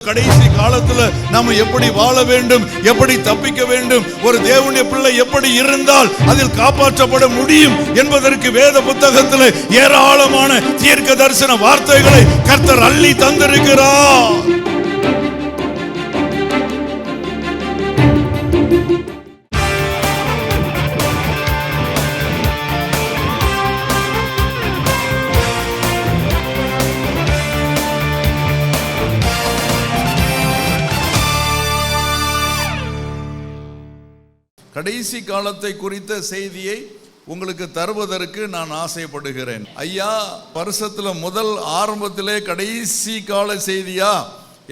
கடைசி காலத்துல நாம எப்படி வாழ வேண்டும், எப்படி தப்பிக்க வேண்டும், ஒரு தேவனுடைய பிள்ளை எப்படி இருந்தால் அதில் காப்பாற்றப்பட முடியும் என்பதற்கு வேத புத்தகத்தில் ஏராளமான தீர்க்க தரிசன வார்த்தைகளை கர்த்தர் அள்ளி தந்திருக்கிறார். கடைசி காலத்தை குறித்த செய்தியை உங்களுக்கு தருவதற்கு நான் ஆசைப்படுகிறேன். ஐயா, வருஷத்துல முதல் ஆரம்பத்திலே கடைசி கால செய்தியா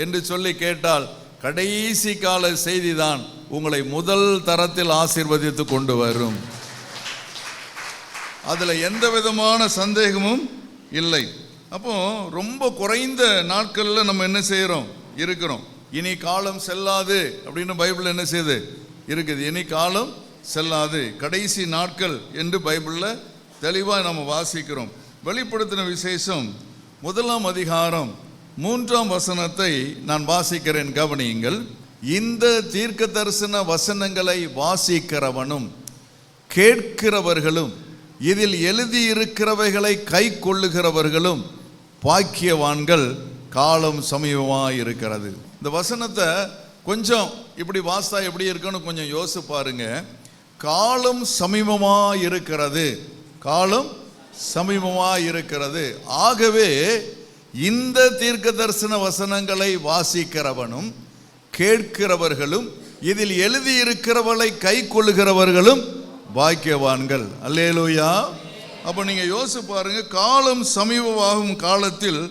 என்று சொல்லி கேட்டால், கடைசி கால செய்தி தான் உங்களை முதல் தரத்தில் ஆசீர்வதித்து கொண்டு வரும். அதுல எந்த விதமான சந்தேகமும் இல்லை. அப்போ ரொம்ப குறைந்த நாட்கள்ல நம்ம என்ன செய்யறோம், இருக்கிறோம். இனி காலம் செல்லாது அப்படின்னு பைபிள் என்ன செய்யுது இருக்குது. இனி காலம் செல்லாது, கடைசி நாட்கள் என்று பைபிளில் தெளிவாக நம்ம வாசிக்கிறோம். வெளிப்படுத்தின விசேஷம் 1 அதிகாரம் 3 வசனத்தை நான் வாசிக்கிறேன், கவனியுங்கள். இந்த தீர்க்க தரிசன வசனங்களை வாசிக்கிறவனும் கேட்கிறவர்களும் இதில் எழுதியிருக்கிறவைகளை கை கொள்ளுகிறவர்களும் பாக்கியவான்கள், காலம் சமீபமாக இருக்கிறது. இந்த வசனத்தை கொஞ்சம் இப்படி வாஸ்தா எப்படி இருக்குன்னு கொஞ்சம் யோசிச்சு பாருங்க. காலம் சமீபமா இருக்கிறது, காலம் சமீபமா இருக்கிறது. ஆகவே இந்த தீர்க்க தரிசன வசனங்களை வாசிக்கிறவனும் கேட்கிறவர்களும் இதில் எழுதி இருக்கிறவளை கை கொள்ளுகிறவர்களும் பாக்கியவான்கள். அல்லேலூயா. அப்ப நீங்க யோசிச்சு பாருங்க, காலம் சமீபமாகும் காலத்தில்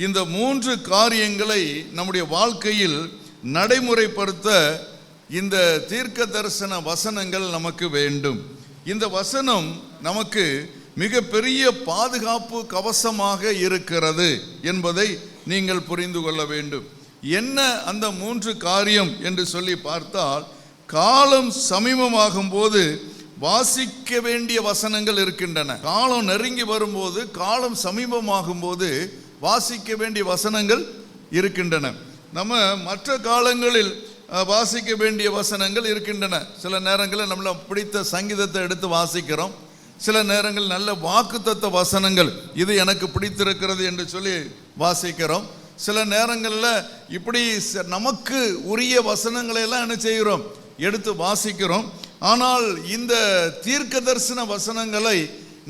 இந்த 3 காரியங்களை நம்முடைய வாழ்க்கையில் நடைமுறைப்படுத்த இந்த தீர்க்க தரிசன வசனங்கள் நமக்கு வேண்டும். இந்த வசனம் நமக்கு மிகப்பெரிய பாதுகாப்பு கவசமாக இருக்கிறது என்பதை நீங்கள் புரிந்து கொள்ள வேண்டும். என்ன அந்த 3 காரியம் என்று சொல்லி பார்த்தால், காலம் சமீபமாகும் போது வாசிக்க வேண்டிய வசனங்கள் இருக்கின்றன. காலம் நெருங்கி வரும்போது, காலம் சமீபமாகும் போது வாசிக்க வேண்டிய வசனங்கள் இருக்கின்றன. நம்ம மற்ற காலங்களில் வாசிக்க வேண்டிய வசனங்கள் இருக்கின்றன. சில நேரங்களில் நம்மள பிடித்த சங்கீதத்தை எடுத்து வாசிக்கிறோம். சில நேரங்கள் நல்ல வாக்குத்தத்த வசனங்கள், இது எனக்கு பிடித்திருக்கிறது என்று சொல்லி வாசிக்கிறோம். சில நேரங்களில் இப்படி நமக்கு உரிய வசனங்களை எல்லாம் என்ன செய்கிறோம், எடுத்து வாசிக்கிறோம். ஆனால் இந்த தீர்க்க தரிசன வசனங்களை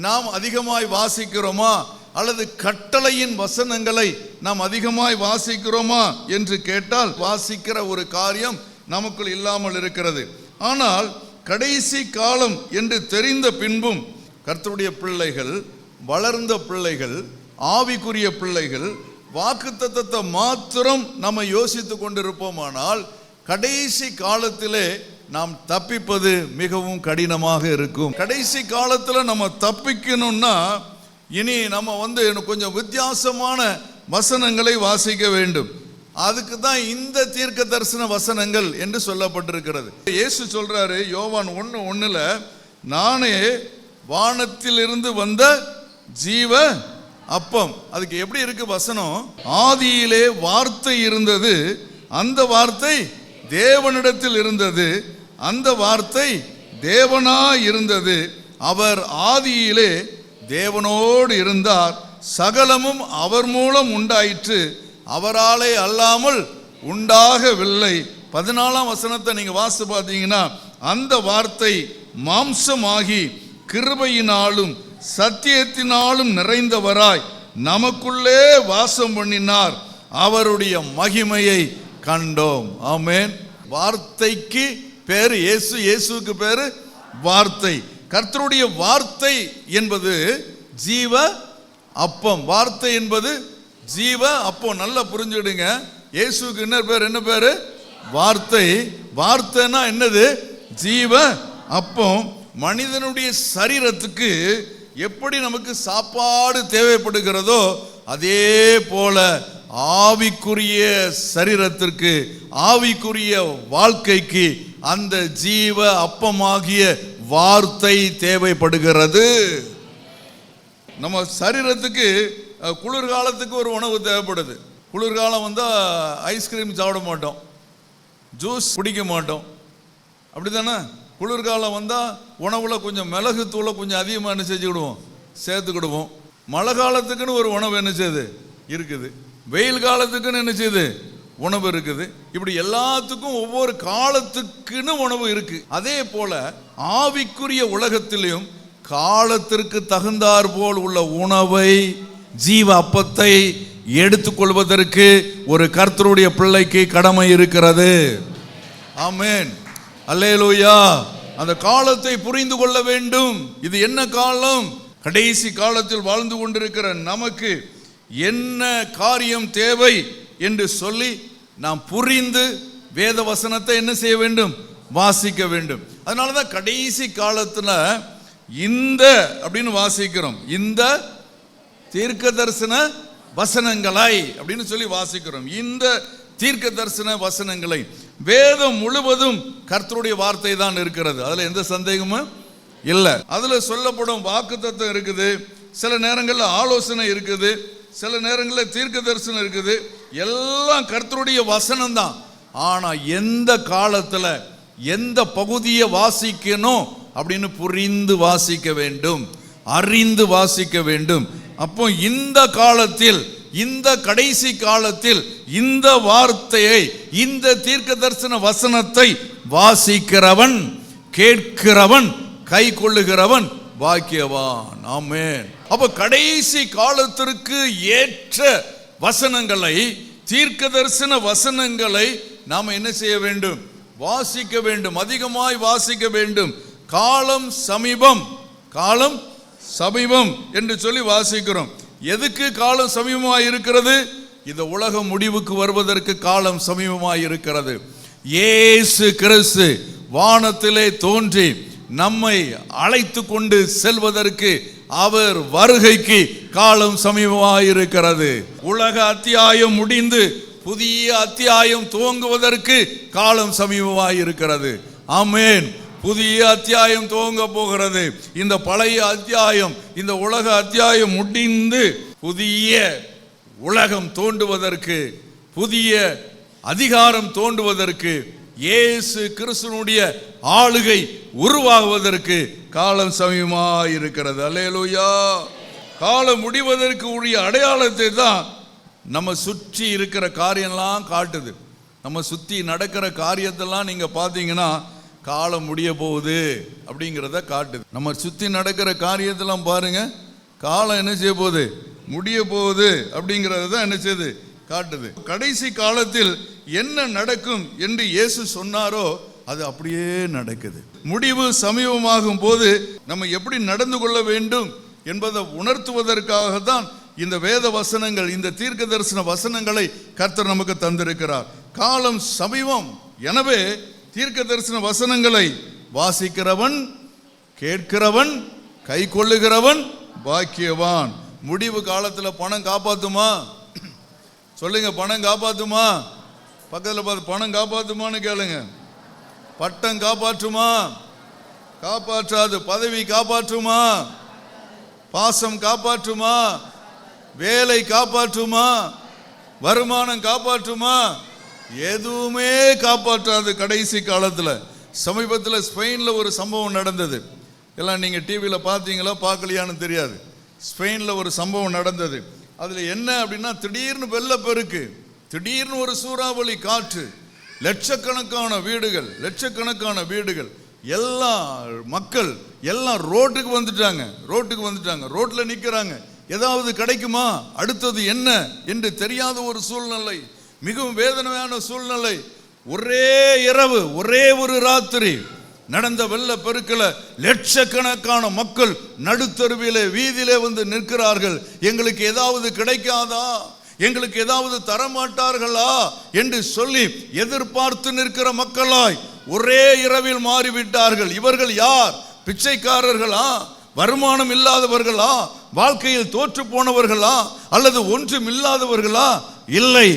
நாம் அதிகமாய் வாசிக்கிறோமா, அல்லது கட்டளையின் வசனங்களை நாம் அதிகமாய் வாசிக்கிறோமா என்று கேட்டால், வாசிக்கிற ஒரு காரியம் நமக்குள் இல்லாமல் இருக்கிறது. ஆனால் கடைசி காலம் என்று தெரிந்த பின்பும் கர்த்தருடைய பிள்ளைகள், வளர்ந்த பிள்ளைகள், ஆவிக்குரிய பிள்ளைகள் வாக்குத்தத்தத்தை மாத்திரம் நம்ம யோசித்து கொண்டிருப்போமானால், கடைசி காலத்திலே நாம் தப்பிப்பது மிகவும் கடினமாக இருக்கும். கடைசி காலத்தில் நம்ம தப்பிக்கணும்னா இனி நம்ம கொஞ்சம் வித்தியாசமான வசனங்களை வாசிக்க வேண்டும். அதுக்கு தான் இந்த தீர்க்க தரிசன வசனங்கள் என்று சொல்லப்பட்டிருக்கிறது. இயேசு சொல்றாரு யோவான் 1:1, நானே வானத்திலிருந்து வந்த ஜீவ அப்பம். அதுக்கு எப்படி இருக்கு வசனம், ஆதியிலே வார்த்தை இருந்தது, அந்த வார்த்தை தேவனிடத்தில் இருந்தது, அந்த வார்த்தை தேவனாய் இருந்தது, அவர் ஆதியிலே தேவனோடு இருந்தார், சகலமும் அவர் மூலம் உண்டாயிற்று, அவராலே அல்லாமல் உண்டாகவில்லை. 14 வசனத்தை நீங்க வாசித்து பார்த்தீங்கன்னா, அந்த வார்த்தை மாம்சமாகி கிருபையினாலும் சத்தியத்தினாலும் நிறைந்தவராய் நமக்குள்ளே வாசம் பண்ணினார், அவருடைய மகிமையை கண்டோம். ஆமென். வார்த்தைக்கு பேரு இயேசு, இயேசுக்கு பேரு வார்த்தை. கர்த்தருடைய வார்த்தை என்பது ஜீவ அப்பம். வார்த்தை என்பது ஜீவ அப்பம். நல்லா புரிஞ்சுடுங்க. இயேசுக்கு என்ன பேரு, வார்த்தை. வார்த்தைனா என்னது, ஜீவ அப்பம். மனிதனுடைய சரீரத்துக்கு எப்படி நமக்கு சாப்பாடு தேவைப்படுகிறதோ அதே போல ஆவிக்குரிய சரீரத்திற்கு, ஆவிக்குரிய வாழ்க்கைக்கு அந்த ஜீவ அப்பமாகிய வார்த்தை தேவைப்படுகிறது. நம்ம சரீரத்துக்கு குளிர்காலத்துக்கு ஒரு உணவு தேவைப்படுது, குளிர்காலம் வந்தால் ஐஸ்கிரீம் சாப்பிட மாட்டோம், ஜூஸ் குடிக்க மாட்டோம், அப்படி தானே? குளிர்காலம் வந்தால் உணவில் கொஞ்சம் மிளகு தூளை கொஞ்சம் அதிகமாக என்ன செஞ்சுக்கிடுவோம், சேர்த்துக்கிடுவோம். மழை காலத்துக்குன்னு ஒரு உணவு என்ன செய்யுது இருக்குது, வெயில் காலத்துக்குன்னு என்ன செய்யுது உணவு இருக்குது. இப்படி எல்லாத்துக்கும் ஒவ்வொரு காலத்துக்குன்னு உணவு இருக்கு. அதே போல ஆவிக்குரிய உலகத்திலும் காலத்திற்கு தகுந்தாற் போல் உள்ள உணவை, ஜீவ அப்பத்தை எடுத்துக்கொள்வதற்கு ஒரு கர்த்தருடைய பிள்ளைக்கு கடமை இருக்கிறது. ஆமென், அல்லேலூயா. அந்த காலத்தை புரிந்து கொள்ள வேண்டும். இது என்ன காலம்? கடைசி காலத்தில் வாழ்ந்து கொண்டிருக்கிற நமக்கு என்ன காரியம் தேவை என்று சொல்லி நாம் புரிந்து வேத வசனத்தை என்ன செய்ய வேண்டும், வாசிக்க வேண்டும். அதனால தான் கடைசி காலத்தில் இந்த அப்படின்னு வாசிக்கிறோம், இந்த தீர்க்க தரிசன வசனங்களை அப்படின்னு சொல்லி வாசிக்கிறோம். இந்த தீர்க்க தரிசன வசனங்களை, வேதம் முழுவதும் கர்த்தருடைய வார்த்தை தான் இருக்கிறது, அதுல எந்த சந்தேகமும் இல்லை. அதுல சொல்லப்படும் வாக்குத்தத்தம் இருக்குது, சில நேரங்களில் ஆலோசனை இருக்குது, சில நேரங்களில் தீர்க்க தரிசனம் இருக்குது, எல்லாம் கர்த்தருடைய வசனம் தான். ஆனா எந்த காலத்துல எந்த பகுதியை வாசிக்கணும் அப்படின்னு புரிந்து வாசிக்க வேண்டும், அறிந்து வாசிக்க வேண்டும். அப்போ இந்த காலத்தில், இந்த கடைசி காலத்தில் இந்த வார்த்தையை, இந்த தீர்க்க தரிசன வசனத்தை வாசிக்கிறவன், கேட்கிறவன், கை கொள்ளுகிறவன் பாக்கியவான். ஆமென். அப்ப கடைசி காலத்திற்கு ஏற்ற வசனங்களை, தீர்க்க தரிசன வசனங்களை நாம் என்ன செய்ய வேண்டும், வாசிக்க வேண்டும், அதிகமாய் வாசிக்க வேண்டும். காலம் சமீபம், காலம் சமீபம் என்று சொல்லி வாசிக்கிறோம். எதுக்கு காலம் சமீபமாய் இருக்கிறது? இந்த உலகம் முடிவுக்கு வருவதற்கு காலம் சமீபமாய் இருக்கிறது. இயேசு கிறிஸ்து வானத்திலே தோன்றி நம்மை அழைத்து கொண்டு செல்வதற்கு, அவர் வருகைக்கு காலம் சமீபமாய் இருக்கிறது. உலக அத்தியாயம் முடிந்து புதிய அத்தியாயம் துவங்குவதற்கு காலம் சமீபமாய் இருக்கிறது. ஆமென். புதிய அத்தியாயம் துவங்க போகிறது. இந்த பழைய அத்தியாயம், இந்த உலக அத்தியாயம் முடிந்து புதிய உலகம் தோன்றுவதற்கு, புதிய அதிகாரம் தோன்றுவதற்கு, இயேசு கிறிஸ்துவினுடைய ஆளுகை உருவாகுவதற்கு காலம் சமீபமாய் இருக்கிறது. அல்லேலூயா. காலம் முடிவதற்கு உரிய அடையாளத்தை தான் நம்ம சுற்றி இருக்கிற காரியம்லாம் காட்டுது. நம்ம சுற்றி நடக்கிற காரியத்தெல்லாம் நீங்க பார்த்தீங்கன்னா காலம் முடிய போகுது அப்படிங்கிறத காட்டுது. நம்ம சுற்றி நடக்கிற காரியத்தெல்லாம் பாருங்க, காலம் என்ன செய்ய போகுது, முடிய போகுது அப்படிங்கிறத தான் என்ன செய்யுது, காட்டுது. கடைசி காலத்தில் என்ன நடக்கும் என்று இயேசு சொன்னாரோ அது அப்படியே நடக்குது. முடிவு சமீபமாகும் போது நம்ம எப்படி நடந்து கொள்ள வேண்டும் என்பதை உணர்த்துவதற்காக தான் இந்த வேத வசனங்கள், இந்த தீர்க்க தரிசன வசனங்களை கர்த்தர் நமக்கு தந்திருக்கிறார். காலம் சமீபம், எனவே தீர்க்க தரிசன வசனங்களை வாசிக்கிறவன், கேட்கிறவன், கை கொள்ளுகிறவன் பாக்கியவான். முடிவு காலத்தில் பணம் காப்பாத்துமா? சொல்லுங்க, பணம் காப்பாத்துமா? பக்கத்தில் பார்த்து பணம் காப்பாத்துமான்னு கேளுங்க. பட்டம் காப்பாற்றுமா? காப்பாற்றாது. பதவி காப்பாற்றுமா? பாசம் காப்பாற்றுமா? வேலை காப்பாற்றுமா? வருமானம் காப்பாற்றுமா? எதுவுமே காப்பாற்றாது கடைசி காலத்தில். சமீபத்தில் ஸ்பெயினில் ஒரு சம்பவம் நடந்தது. எல்லாம் நீங்கள் டிவியில் பார்த்தீங்களா பார்க்கலையான்னு தெரியாது. ஸ்பெயினில் ஒரு சம்பவம் நடந்தது. அதில் என்ன அப்படின்னா, திடீர்னு வெள்ளப்பெருக்கு, திடீர்னு ஒரு சூறாவளி காற்று, லட்சக்கணக்கான வீடுகள், எல்லா மக்கள் எல்லாம் ரோட்டுக்கு வந்துட்டாங்க, ரோட்டில் நிற்கிறாங்க. ஏதாவது கிடைக்குமா, அடுத்தது என்ன என்று தெரியாத ஒரு சூழ்நிலை, மிகவும் வேதனையான சூழ்நிலை. ஒரே இரவு, ஒரே ஒரு ராத்திரி நடந்த வெள்ள பெருக்கில் லட்சக்கணக்கான மக்கள் நடுத்தருவிலே, வீதியிலே வந்து நிற்கிறார்கள். எங்களுக்கு ஏதாவது கிடைக்காதா, எங்களுக்கு ஏதாவது தரமாட்டார்களா என்று சொல்லி எதிர்பார்த்து நிற்கிற மக்களாய் ஒரே இரவில் மாறிவிட்டார்கள். இவர்கள் யார்? பிச்சைக்காரர்களா? வருமானம் இல்லாதவர்களா? வாழ்க்கையில் தோற்று போனவர்களா? அல்லது ஒன்றும் இல்லாதவர்களா? இல்லை,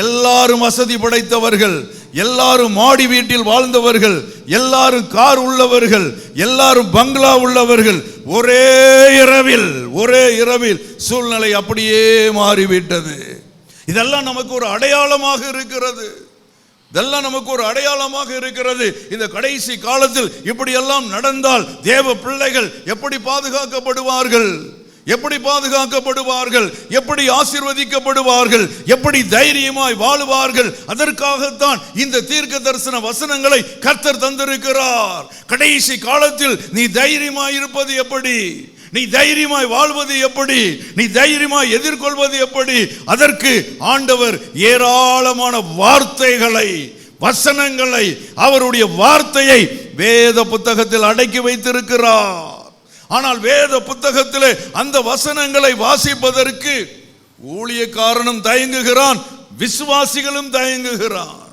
எல்லாரும் வசதி படைத்தவர்கள், எல்லாரும் மாடி வீட்டில் வாழ்ந்தவர்கள், எல்லாரும் கார் உள்ளவர்கள், எல்லாரும் பங்களா உள்ளவர்கள். ஒரே இரவில் சூழ்நிலை அப்படியே மாறிவிட்டது. இதெல்லாம் நமக்கு ஒரு அடையாளமாக இருக்கிறது. இதெல்லாம் நமக்கு ஒரு அடையாளமாக இருக்கிறது. இந்த கடைசி காலத்தில் இப்படியெல்லாம் நடந்தால் தேவ பிள்ளைகள் எப்படி பாதுகாக்கப்படுவார்கள், எப்படி பாதுகாக்கப்படுவார்கள், எப்படி ஆசீர்வதிக்கப்படுவார்கள், எப்படி தைரியமாய் வாழுவார்கள்? அதற்காகத்தான் இந்த தீர்க்க தரிசன வசனங்களை கர்த்தர் தந்திருக்கிறார். கடைசி காலத்தில் நீ தைரியமாய் இருப்பது எப்படி, நீ தைரியமாய் வாழ்வது எப்படி, நீ தைரியமாய் எதிர்கொள்வது எப்படி? அதற்கு ஆண்டவர் ஏராளமான வார்த்தைகளை, வசனங்களை, அவருடைய வார்த்தையை வேத புத்தகத்தில் அடக்கி வைத்திருக்கிறார். ஆனால் வேத புத்தகத்திலே அந்த வசனங்களை வாசிப்பதற்கு ஊழியக்காரனும் தயங்குகிறான், விசுவாசிகளும் தயங்குகிறான்.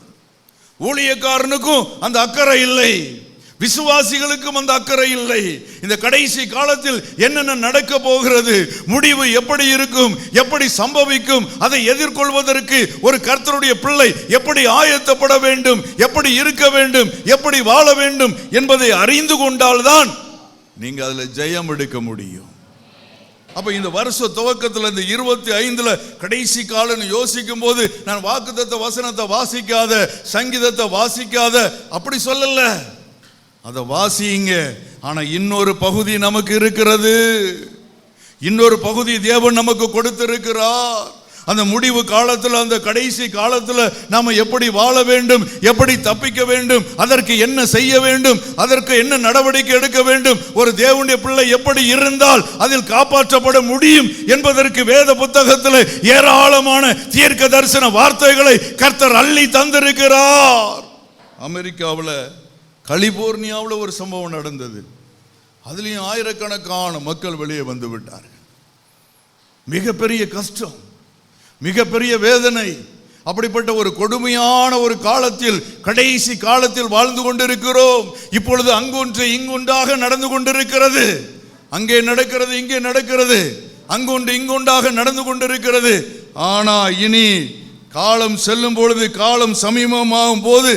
ஊழியக்காரனுக்கும் அந்த அக்கறை இல்லை, விசுவாசிகளுக்கும் அந்த அக்கறை இல்லை. இந்த கடைசி காலத்தில் என்னென்ன நடக்க போகிறது, முடிவு எப்படி இருக்கும், எப்படி சம்பவிக்கும், அதை எதிர்கொள்வதற்கு ஒரு கர்த்தருடைய பிள்ளை எப்படி ஆயத்தப்பட வேண்டும், எப்படி இருக்க வேண்டும், எப்படி வாழ வேண்டும் என்பதை அறிந்து கொண்டால்தான் நீங்க அதுல ஜெயம் எடுக்க முடியும். அப்ப இந்த வருஷ துவக்கத்தில் இந்த 25 கடைசி காலம்னு யோசிக்கும் போது நான் வாக்குத்தத்த வசனத்தை வாசிக்காத, சங்கீதத்தை வாசிக்காத அப்படி சொல்லல, அதை வாசிங்க. ஆனா இன்னொரு பகுதி நமக்கு இருக்கிறது, இன்னொரு பகுதி தேவன் நமக்கு கொடுத்திருக்கிறார். அந்த முடிவு காலத்தில், அந்த கடைசி காலத்தில் நாம எப்படி வாழ வேண்டும், எப்படி தப்பிக்க வேண்டும், அதற்கு என்ன செய்ய வேண்டும், அதற்கு என்ன நடவடிக்கை எடுக்க வேண்டும், ஒரு தேவனுடைய பிள்ளை எப்படி இருந்தால் அதில் காப்பாற்றப்பட முடியும் என்பதற்கு வேத புத்தகத்தில் ஏராளமான தீர்க்க தரிசன வார்த்தைகளை கர்த்தர் அள்ளி தந்திருக்கிறார். அமெரிக்காவில் கலிபோர்னியாவில் ஒரு சம்பவம் நடந்தது. அதுலேயும் ஆயிரக்கணக்கான மக்கள் வெளியே வந்து விட்டார்கள். மிகப்பெரிய கஷ்டம், மிகப்பெரிய வேதனை. அப்படிப்பட்ட ஒரு கொடுமையான ஒரு காலத்தில், கடைசி காலத்தில் வாழ்ந்து கொண்டிருக்கிறோம். இப்பொழுது அங்கொன்று இங்கொன்றாக நடந்து கொண்டிருக்கிறது. அங்கே நடக்கிறது, இங்கே நடக்கிறது, அங்கொன்று இங்கொன்றாக நடந்து கொண்டிருக்கிறது. ஆனா இனி காலம் செல்லும் பொழுது, காலம் சமீபமாகும் போது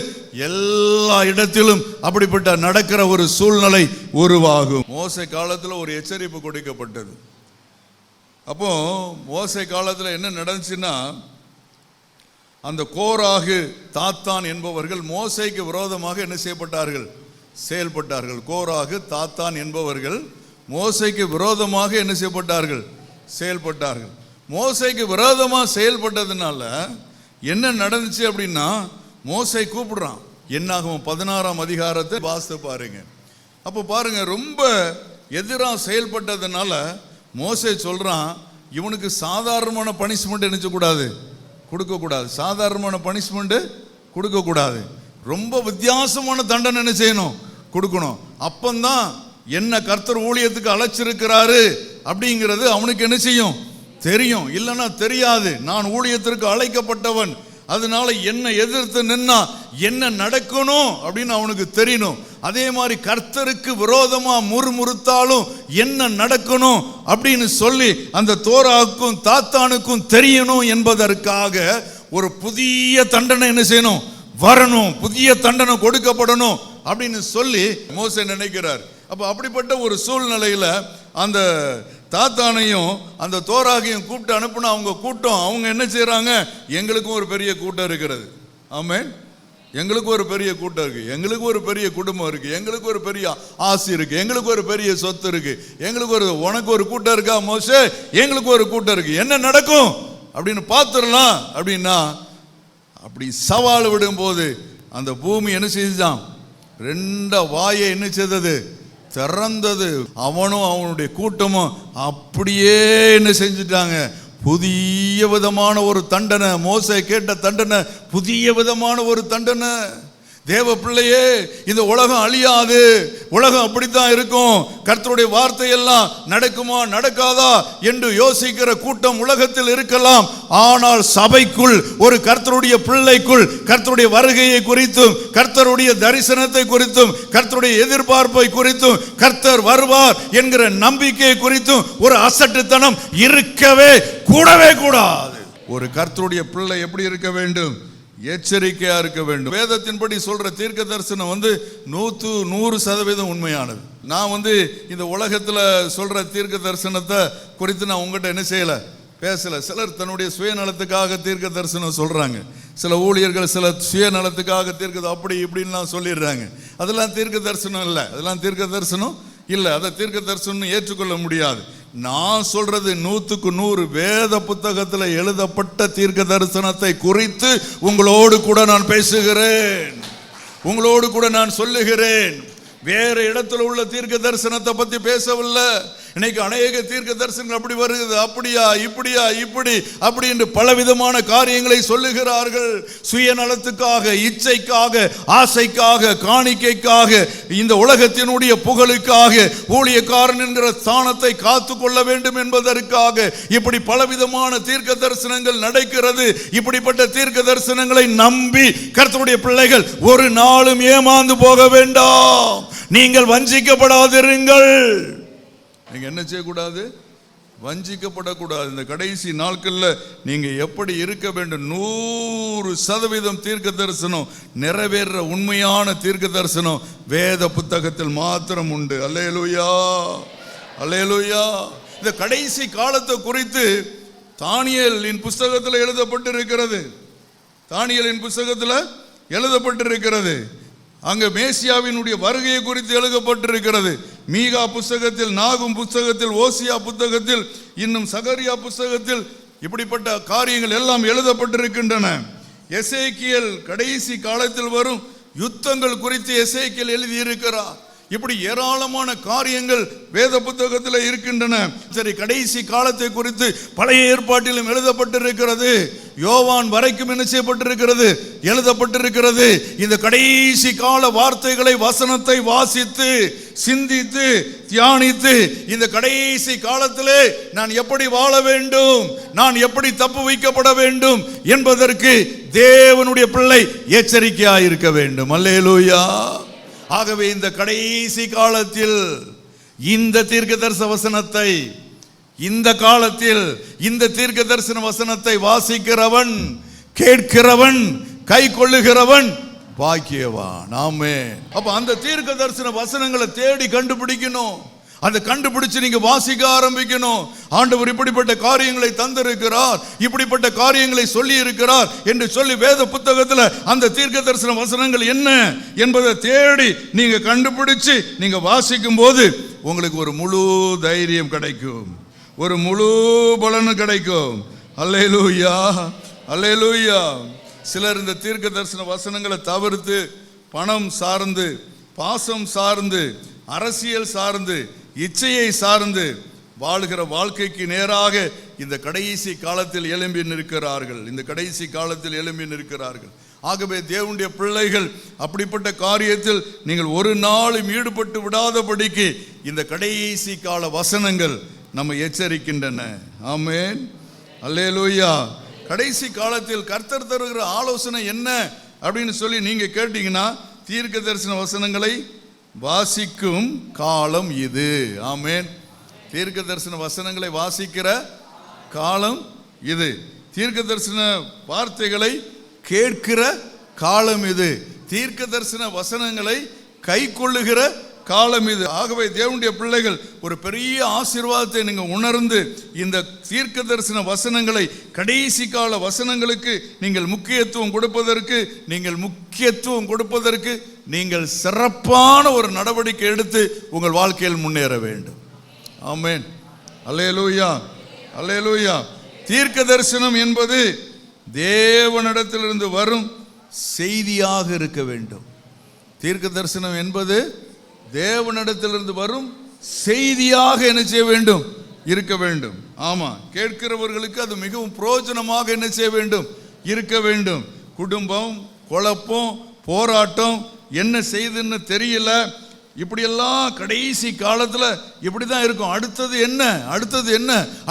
எல்லா இடத்திலும் அப்படிப்பட்ட நடக்கிற ஒரு சூழ்நிலை உருவாகும். மோசே காலத்தில் ஒரு எச்சரிப்பு கொடுக்கப்பட்டது. அப்போ மோசே காலத்தில் என்ன நடந்துச்சுன்னா, அந்த கோராகு, தாத்தான் என்பவர்கள் மோசேக்கு விரோதமாக என்ன செய்யப்பட்டார்கள், செயல்பட்டார்கள். கோராகு, தாத்தான் என்பவர்கள் மோசேக்கு விரோதமாக என்ன செய்யப்பட்டார்கள், செயல்பட்டார்கள். மோசேக்கு விரோதமாக செயல்பட்டதுனால என்ன நடந்துச்சு அப்படின்னா, மோசே கூப்பிடுறான். என்னாகும் 16ஆம் அதிகாரத்தை வாசித்து பாருங்க. அப்போ பாருங்க, ரொம்ப எதிராக செயல்பட்டதுனால மோசே சொல்றான், இவனுக்கு சாதாரணமான பனிஷ்மெண்ட் நினைச்சக்கூடாது, கொடுக்கக்கூடாது. சாதாரணமான பனிஷ்மெண்ட் கொடுக்கக்கூடாது, ரொம்ப வித்தியாசமான தண்டனை என்ன செய்யணும், கொடுக்கணும். அப்பந்தான் என்ன கர்த்தர் ஊழியத்துக்கு அழைச்சிருக்கிறாரு அப்படிங்கிறது அவனுக்கு என்ன செய்யும், தெரியும். இல்லைன்னா தெரியாது. நான் ஊழியத்திற்கு அழைக்கப்பட்டவன், அதனால என்ன எதிர்த்து நின்னா என்ன நடக்கணும் அப்படின்னு அவனுக்கு தெரியணும். அதே மாதிரி கர்த்தருக்கு விரோதமா முறுமுறுத்தாலும் என்ன நடக்கணும் அப்படின்னு சொல்லி அந்த தோராவுக்கும் தாத்தானுக்கும் தெரியணும் என்பதற்காக ஒரு புதிய தண்டனை என்ன செய்யணும், வரணும், புதிய தண்டனை கொடுக்கப்படணும் அப்படின்னு சொல்லி மோசே நினைக்கிறார். அப்ப அப்படிப்பட்ட ஒரு சூழ்நிலையில அந்த தாத்தானையும் அந்த தோராகையும் கூப்பிட்டு அனுப்புனா அவங்க கூட்டம், அவங்க என்ன செய்யறாங்க, எங்களுக்கும் ஒரு பெரிய கூட்டம் இருக்கிறது. ஆமென். எங்களுக்கு ஒரு பெரிய கூட்டம் இருக்கு, எங்களுக்கு ஒரு பெரிய குடும்பம் இருக்கு, எங்களுக்கு ஒரு பெரிய ஆசை இருக்கு, எங்களுக்கு ஒரு பெரிய சொத்து இருக்கு, எங்களுக்கு ஒரு, உனக்கு ஒரு கூட்டம் இருக்கா மோசே, எங்களுக்கு ஒரு கூட்டம் இருக்கு, என்ன நடக்கும் அப்படின்னு பார்த்துடலாம் அப்படின்னா, அப்படி சவால் விடும் போது அந்த பூமி என்ன செய்தான், 2 வாயை என்ன செய்தது, திறந்தது. அவனும் அவனுடைய கூட்டமும் அப்படியே என்ன செஞ்சுட்டாங்க, புதிய விதமான ஒரு தண்டனை. மோசே கேட்ட தண்டனை புதிய விதமான ஒரு தண்டனை. தேவ பிள்ளையே, இந்த உலகம் அழியாது, உலகம் அப்படித்தான் இருக்கும். கர்த்தருடைய வார்த்தையெல்லாம் நடக்குமா நடக்காதா என்று யோசிக்கிற கூட்டம் உலகத்தில் இருக்கலாம். ஆனால் சபைக்குள், ஒரு கர்த்தருடைய பிள்ளைக்குள் கர்த்தருடைய வருகையை குறித்தும், கர்த்தருடைய தரிசனத்தை குறித்தும், கர்த்தருடைய எதிர்பார்ப்பை குறித்தும், கர்த்தர் வருவார் என்கிற நம்பிக்கை குறித்தும் ஒரு அசட்டுத்தனம் இருக்கவே கூடவே கூடாது. ஒரு கர்த்தருடைய பிள்ளை எப்படி இருக்க வேண்டும், எச்சரிக்கையா இருக்க வேண்டும். வேதத்தின்படி சொல்ற தீர்க்க தரிசனம் 100% உண்மையானது. நான் இந்த உலகத்துல சொல்ற தீர்க்க தரிசனத்தை குறித்து நான் உங்ககிட்ட என்ன செய்யல, பேசல. சிலர் தன்னுடைய சுயநலத்துக்காக தீர்க்க தரிசனம் சொல்றாங்க. சில ஊழியர்கள் சில சுயநலத்துக்காக தீர்க்க அப்படி இப்படின்லாம் சொல்லிடுறாங்க. அதெல்லாம் தீர்க்க தரிசனம் இல்லை. அதெல்லாம் தீர்க்க தரிசனம் இல்லை. அதை தீர்க்க தரிசனம் ஏற்றுக்கொள்ள முடியாது. நான் சொல்றது 100க்கு 100 வேத புத்தகத்தில் எழுதப்பட்ட தீர்க்க தரிசனத்தை குறித்து உங்களோடு கூட நான் பேசுகிறேன், உங்களோடு கூட நான் சொல்லுகிறேன். வேற இடத்துல உள்ள தீர்க்க தரிசனத்தை பத்தி பேசவில்லை. இன்னைக்கு அநேக தீர்க்க தரிசனங்கள் அப்படி வருகிறது, அப்படியா இப்படியா இப்படி அப்படி என்று பலவிதமான காரியங்களை சொல்லுகிறார்கள். சுயநலத்துக்காக, இச்சைக்காக, ஆசைக்காக, காணிக்கைக்காக, இந்த உலகத்தினுடைய புகழுக்காக, ஊழியக்காரன் என்கிற ஸ்தானத்தை காத்து கொள்ள வேண்டும் என்பதற்காக இப்படி பலவிதமான தீர்க்க தரிசனங்கள் நடக்கிறது. இப்படிப்பட்ட தீர்க்க தரிசனங்களை நம்பி கர்த்தருடைய பிள்ளைகள் ஒரு நாளும் ஏமாந்து போக வேண்டாம். நீங்கள் வஞ்சிக்கப்படாதிருங்கள். நீங்க என்ன செய்யக்கூடாது? வஞ்சிக்கப்படக்கூடாது. இந்த கடைசி நாட்களில் நீங்க எப்படி இருக்க வேண்டும்? 100% தீர்க்க தரிசனம் நிறைவேற உண்மையான தீர்க்க தரிசனம் வேத புத்தகத்தில் மாத்திரம் உண்டு. அல்லேலூயா, அல்லேலூயா. இந்த கடைசி காலத்தை குறித்து தானியேலின் புஸ்தகத்தில் எழுதப்பட்டிருக்கிறது. தானியேலின் புஸ்தகத்தில் எழுதப்பட்டிருக்கிறது. அங்க மேசியாவினுடைய வருகையை குறித்து எழுதப்பட்டிருக்கிறது. மீகா புஸ்தகத்தில், நாகும் புஸ்தகத்தில், ஓசியா புத்தகத்தில், இன்னும் சகரியா புஸ்தகத்தில் இப்படிப்பட்ட காரியங்கள் எல்லாம் எழுதப்பட்டிருக்கின்றன. எசேக்கியேல் கடைசி காலத்தில் வரும் யுத்தங்கள் குறித்து எசேக்கியேல் எழுதியிருக்கிறார். இப்படி ஏராளமான காரியங்கள் வேத புத்தகத்தில் இருக்கின்றன. சரி, கடைசி காலத்தை குறித்து பழைய ஏற்பாட்டிலும் எழுதப்பட்டிருக்கிறது. யோவான் வரைக்கும் என்ன செய்யப்பட்டிருக்கிறது? எழுதப்பட்டிருக்கிறது. இந்த கடைசி கால வார்த்தைகளை, வசனத்தை வாசித்து சிந்தித்து தியானித்து இந்த கடைசி காலத்திலே நான் எப்படி வாழ வேண்டும், நான் எப்படி தப்பு வைக்கப்பட வேண்டும் என்பதற்கு தேவனுடைய பிள்ளை எச்சரிக்கையாய் இருக்க வேண்டும். அல்லேலூயா. ஆகவே இந்த கடைசி காலத்தில் இந்த தீர்க்க தரிசன வசனத்தை, இந்த காலத்தில் இந்த தீர்க்க தரிசன வசனத்தை வாசிக்கிறவன், கேட்கிறவன், கை கொள்ளுகிறவன் பாக்கியவான். ஆமென். அப்ப அந்த தீர்க்க தரிசன வசனங்களை தேடி கண்டுபிடிக்கணும். அதை கண்டுபிடிச்சு நீங்க வாசிக்க ஆரம்பிக்கணும். ஆண்டவர் இப்படிப்பட்ட காரியங்களை தந்திருக்கிறார், இப்படிப்பட்ட காரியங்களை சொல்லி இருக்கிறார் என்று சொல்லி வேத புத்தகத்தில் அந்த தீர்க்க தரிசன வசனங்கள் என்ன என்பதை தேடி நீங்க கண்டுபிடிச்சு நீங்க வாசிக்கும் போது உங்களுக்கு ஒரு முழு தைரியம் கிடைக்கும், ஒரு முழு பலன் கிடைக்கும். அல்லேலூயா, அல்லேலூயா. சிலர் இந்த தீர்க்க தரிசன வசனங்களை தவிர்த்து பணம் சார்ந்து, பாசம் சார்ந்து, அரசியல் சார்ந்து, இச்சையை சார்ந்து வாழ்கிற வாழ்க்கைக்கு நேராக இந்த கடைசி காலத்தில் எழும்பி நிற்கிறார்கள். இந்த கடைசி காலத்தில் எழும்பி நிற்கிறார்கள். ஆகவே தேவனுடைய பிள்ளைகள் அப்படிப்பட்ட காரியத்தில் நீங்கள் ஒரு நாளும் ஈடுபட்டு விடாதபடிக்கு இந்த கடைசி கால வசனங்கள் நம்ம எச்சரிக்கின்றன. ஆமென், அல்லேலூயா. கடைசி காலத்தில் கர்த்தர் தருகிற ஆலோசனை என்ன அப்படின்னு சொல்லி நீங்க கேட்டீங்கன்னா, தீர்க்க தரிசன வசனங்களை வாசிக்கும் காலம் இது. ஆமென். தீர்க்க தரிசன வசனங்களை வாசிக்கிற காலம் இது. தீர்க்க தரிசன வார்த்தைகளை கேட்கிற காலம் இது. தீர்க்க தரிசன வசனங்களை கை கொள்ளுகிற காலம் இது. ஆகவே தேவனுடைய பிள்ளைகள் ஒரு பெரிய ஆசீர்வாதத்தை நீங்க உணர்ந்து இந்த தீர்க்க தரிசன வசனங்களை, கடைசி கால வசனங்களுக்கு நீங்கள் முக்கியத்துவம் கொடுப்பதற்கு நீங்கள் சிறப்பான ஒரு நடவடிக்கை எடுத்து உங்கள் வாழ்க்கையில் முன்னேற வேண்டும். ஆமென், அல்லேலூயா, அல்லேலூயா. தீர்க்க தரிசனம் என்பது தேவனிடத்திலிருந்து வரும் செய்தியாக இருக்க வேண்டும். தீர்க்க தரிசனம் என்பது தேவனிடத்திலிருந்து வரும் செய்தியாக என்ன செய்ய வேண்டும்? இருக்க வேண்டும். ஆமா, கேட்கிறவர்களுக்கு அது மிகவும் பிரயோஜனமாக என்ன செய்ய வேண்டும்? இருக்க வேண்டும். குடும்பம், குழப்பம், போராட்டம், என்ன செய்துன்னு தெரியல, இப்படியெல்லாம் கடைசி காலத்தில் இப்படி தான் இருக்கும். அடுத்தது என்ன,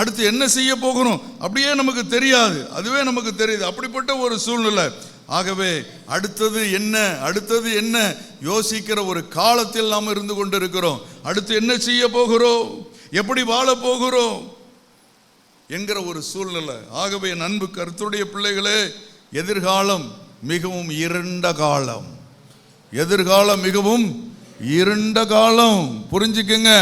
அடுத்து என்ன செய்ய போகிறோம் அப்படியே நமக்கு தெரியாது. அதுவே நமக்கு தெரியுது. அப்படிப்பட்ட ஒரு சூழ்நிலை. ஆகவே அடுத்தது என்ன யோசிக்கிற ஒரு காலத்தில் நாம் இருந்து கொண்டிருக்கிறோம். அடுத்து என்ன செய்ய போகிறோம், எப்படி வாழ போகிறோம் என்கிற ஒரு சூழ்நிலை. ஆகவே என் அன்பு கர்த்தருடைய பிள்ளைகளே, எதிர்காலம் மிகவும் இருண்ட காலம். எதிர்காலம் மிகவும் இருண்ட காலம். புரிஞ்சுக்குங்க,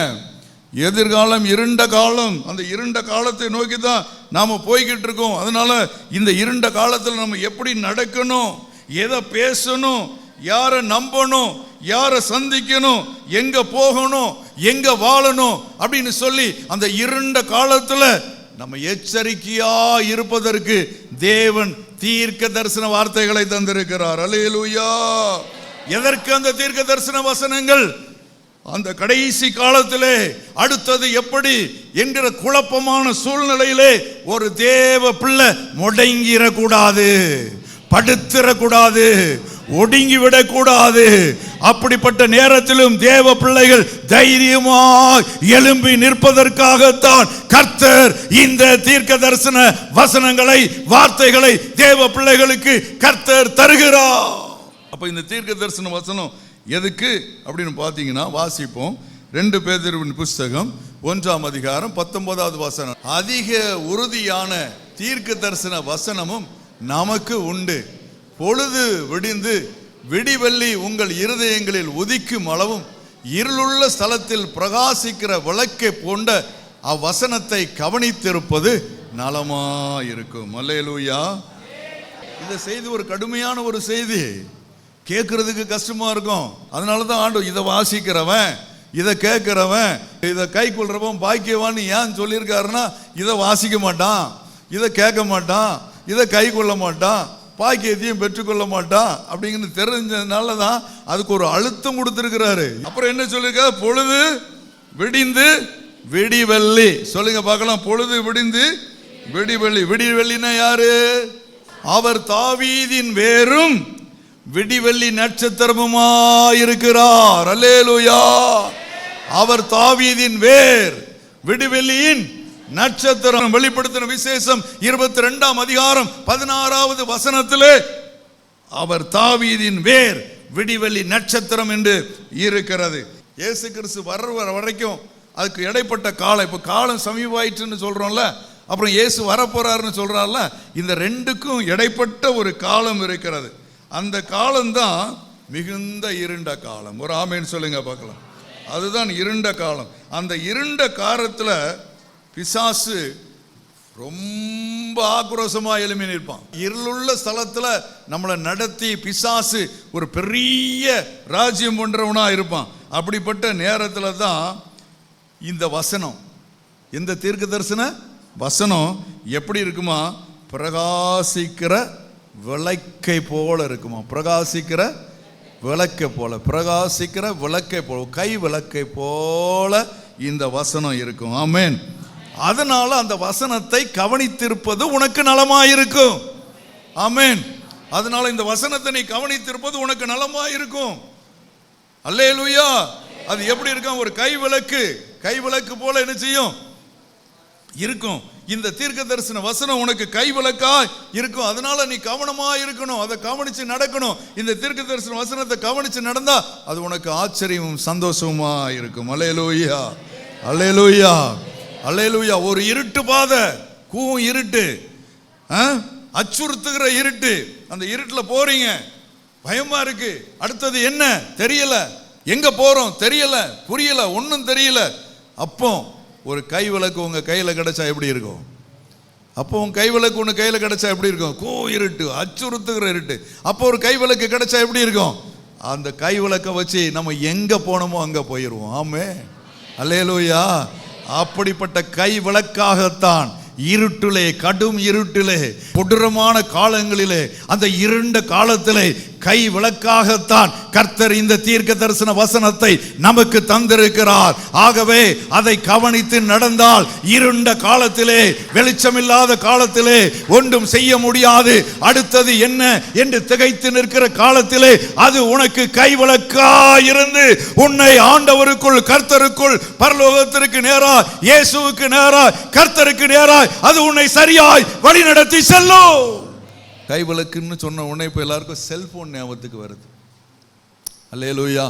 எதிர்காலம் இருண்ட காலம். அந்த இருண்ட காலத்தை நோக்கி தான் நாம போய்கிட்டு இருக்கோம். அதனால இந்த இருண்ட காலத்தில் நம்ம எப்படி நடக்கணும், எதை பேசணும், யாரை நம்பணும், யாரை சந்திக்கணும், எங்க போகணும், எங்க வாழணும் அப்படின்னு சொல்லி அந்த இருண்ட காலத்துல நம்ம எச்சரிக்கையா இருப்பதற்கு தேவன் தீர்க்க தரிசன வார்த்தைகளை தந்திருக்கிறார். அல்லேலூயா. எதற்கு அந்த தீர்க்க தரிசன வசனங்கள்? அந்த கடைசி காலத்திலே அடுத்தது எப்படி என்கிற குழப்பமான சூழ்நிலையிலே ஒரு தேவ பிள்ளை முடங்கிடக்கூடாது, படுத்திடக்கூடாது, ஒடுங்கி விடக்கூடாது. அப்படிப்பட்ட நேரத்திலும் தேவ பிள்ளைகள் தைரியமாய் எழும்பி நிற்பதற்காகத்தான் கர்த்தர் இந்த தீர்க்க தரிசன வசனங்களை, வார்த்தைகளை தேவ பிள்ளைகளுக்கு கர்த்தர் தருகிறார். அப்ப இந்த தீர்க்க தரிசன வசனம் எதுக்கு அப்படின்னு பார்த்தீங்கன்னா, வாசிப்போம். 2 பேதுருவின் புஸ்தகம் 1ஆம் அதிகாரம் 19வது வசனம். அதிக உறுதியான தீர்க்க தரிசன வசனமும் நமக்கு உண்டு. பொழுது விடிந்து விடிவெள்ளி உங்கள் இருதயங்களில் உதிக்கும் அளவும் இருளுள்ள ஸ்தலத்தில் பிரகாசிக்கிற விளக்கை போன்ற அவ்வசனத்தை கவனித்திருப்பது நலமாயிருக்கும். அல்லேலூயா. இந்த செய்தி ஒரு கடுமையான ஒரு செய்தி, கேட்கறதுக்கு கஷ்டமா இருக்கும். அதனால தான் ஆண்டவர் இதை வாசிக்கிறவன், இதை கேட்கிறவன், இதை கை கொள்றவன் பாக்கியவான்னு ஏன் சொல்லியிருக்காருன்னா, இதை வாசிக்க மாட்டான், இதை கேட்க மாட்டான், இதை கை கொள்ள மாட்டான், பாக்கியத்தையும் பெற்றுக்கொள்ள மாட்டான் அப்படிங்கிறது தெரிஞ்சதுனால தான் அதுக்கு ஒரு அழுத்தம் கொடுத்திருக்கிறாரு. அப்புறம் என்ன சொல்லியிருக்காரு? பொழுது விடிந்து விடிவெள்ளி. சொல்லுங்க பார்க்கலாம். பொழுது விடிந்து விடிவெள்ளி. விடிவெள்ளினா யாரு? அவர் தாவீதின் வேரும் விடிவெள்ளி நட்சத்திரமுமாயிருக்கிறார். அல்லேலூயா. அவர் தாவீதின் வேர், விடிவெள்ளியின் நட்சத்திரம். வெளிப்படுத்தின விசேஷம் 22ஆம் அதிகாரம் 16வது வசனத்திலே அவர் தாவீதின் வேர், விடிவெள்ளி நட்சத்திரம் என்று இருக்கிறது. இயேசு கிறிஸ்து வர்ற வரைக்கும் அதுக்கு இடைப்பட்ட காலம், இப்போ காலம் சமீபமாயிற்றுன்னு சொல்றோம்ல, அப்புறம் இயேசு வரப்போறாருன்னு சொல்றாருல, இந்த ரெண்டுக்கும் இடைப்பட்ட ஒரு காலம் இருக்கிறது. அந்த காலம்தான் மிகுந்த இருண்ட காலம். ஒரு ஆமேன்னு சொல்லுங்க பார்க்கலாம். அதுதான் இருண்ட காலம். அந்த இருண்ட காலத்தில் பிசாசு ரொம்ப ஆக்ரோஷமா எழுப்பி நிற்பான். இருளுள்ள ஸ்தலத்துல நம்மளை நடத்தி பிசாசு ஒரு பெரிய ராஜ்யம் பண்றவனா இருப்பான். அப்படிப்பட்ட நேரத்துல தான் இந்த வசனம், இந்த தீர்க்க தரிசன வசனம் எப்படி இருக்குமா? பிரகாசிக்கிற விளக்கை போல இருக்குமா? பிரகாசிக்கிற விளக்கை போல, பிரகாசிக்கிற விளக்கை போல, கை விளக்கை போல இந்த வசனம் இருக்கும். ஆமென். அதனால அந்த வசனத்தை கவனித்திருப்பது உனக்கு நலமாயிருக்கும். ஆமென். அதனால இந்த வசனத்தை நீ கவனித்திருப்பது உனக்கு நலமாயிருக்கும். அல்லேலூயா. அது எப்படி இருக்கும்? ஒரு கை விளக்கு, கை விளக்கு போல என்ன செய்யும்? இருக்கும். இந்த தீர்க்க தரிசன வசனம் உனக்கு கை விளக்கா இருக்கும். அதனால நீ கவனமா இருக்கணும், அதை கவனிச்சு நடக்கணும். இந்த தீர்க்க தரிசன வசனத்தை கவனிச்சு நடந்தா அது உனக்கு ஆச்சரியமும் சந்தோஷமா இருக்கும். அல்லேலூயா, அல்லேலூயா, அல்லேலூயா. ஒரு இருட்டு பாதை, இருட்டு, அச்சுறுத்துகிற இருட்டு. அந்த இருட்டுல போறீங்க, பயமா இருக்கு, அடுத்தது என்ன தெரியல, எங்க போறோம் தெரியல, புரியல, ஒன்னும் தெரியல. அப்போ ஒரு கை விளக்கு உங்க கையில கிடைச்சா எப்படி இருக்கும்? அப்போ உங்க கை விளக்கு உங்க கையில கிடைச்சா எப்படி இருக்கும்? இருட்டு, அச்சுறுத்துகிற இருட்டு. அப்போ ஒரு கை விளக்கு கிடைச்சா எப்படி இருக்கும்? அந்த கை விளக்க வச்சு நம்ம எங்க போனோமோ அங்க போயிருவோம். ஆமென், அல்லேலூயா. அப்படிப்பட்ட கை விளக்காகத்தான் இருட்டிலே, கடும் இருட்டிலே, கொடூரமான காலங்களிலே, அந்த இருண்ட காலத்திலே கை விளக்காகத்தான் கர்த்தர் இந்த தீர்க்க தரிசன வசனத்தை நமக்கு தந்திருக்கிறார். ஆகவே அதை கவனித்து நடந்தால் இருண்ட காலத்திலே, வெளிச்சமில்லாத காலத்திலே, ஒன்றும் செய்ய முடியாது, அடுத்தது என்ன என்று திகைத்து நிற்கிற காலத்திலே அது உனக்கு கை விளக்காயிருந்து உன்னை ஆண்டவருக்குள், கர்த்தருக்குள், பரலோகத்திற்கு நேராய், இயேசுவுக்கு நேராய், கர்த்தருக்கு நேராய் அது உன்னை சரியாய் வழி நடத்தி செல்லும். கை விளக்குன்னு சொன்ன உடனே இப்போ எல்லாருக்கும் செல்போன் ஞாபகத்துக்கு வருது. அல்லேலூயா.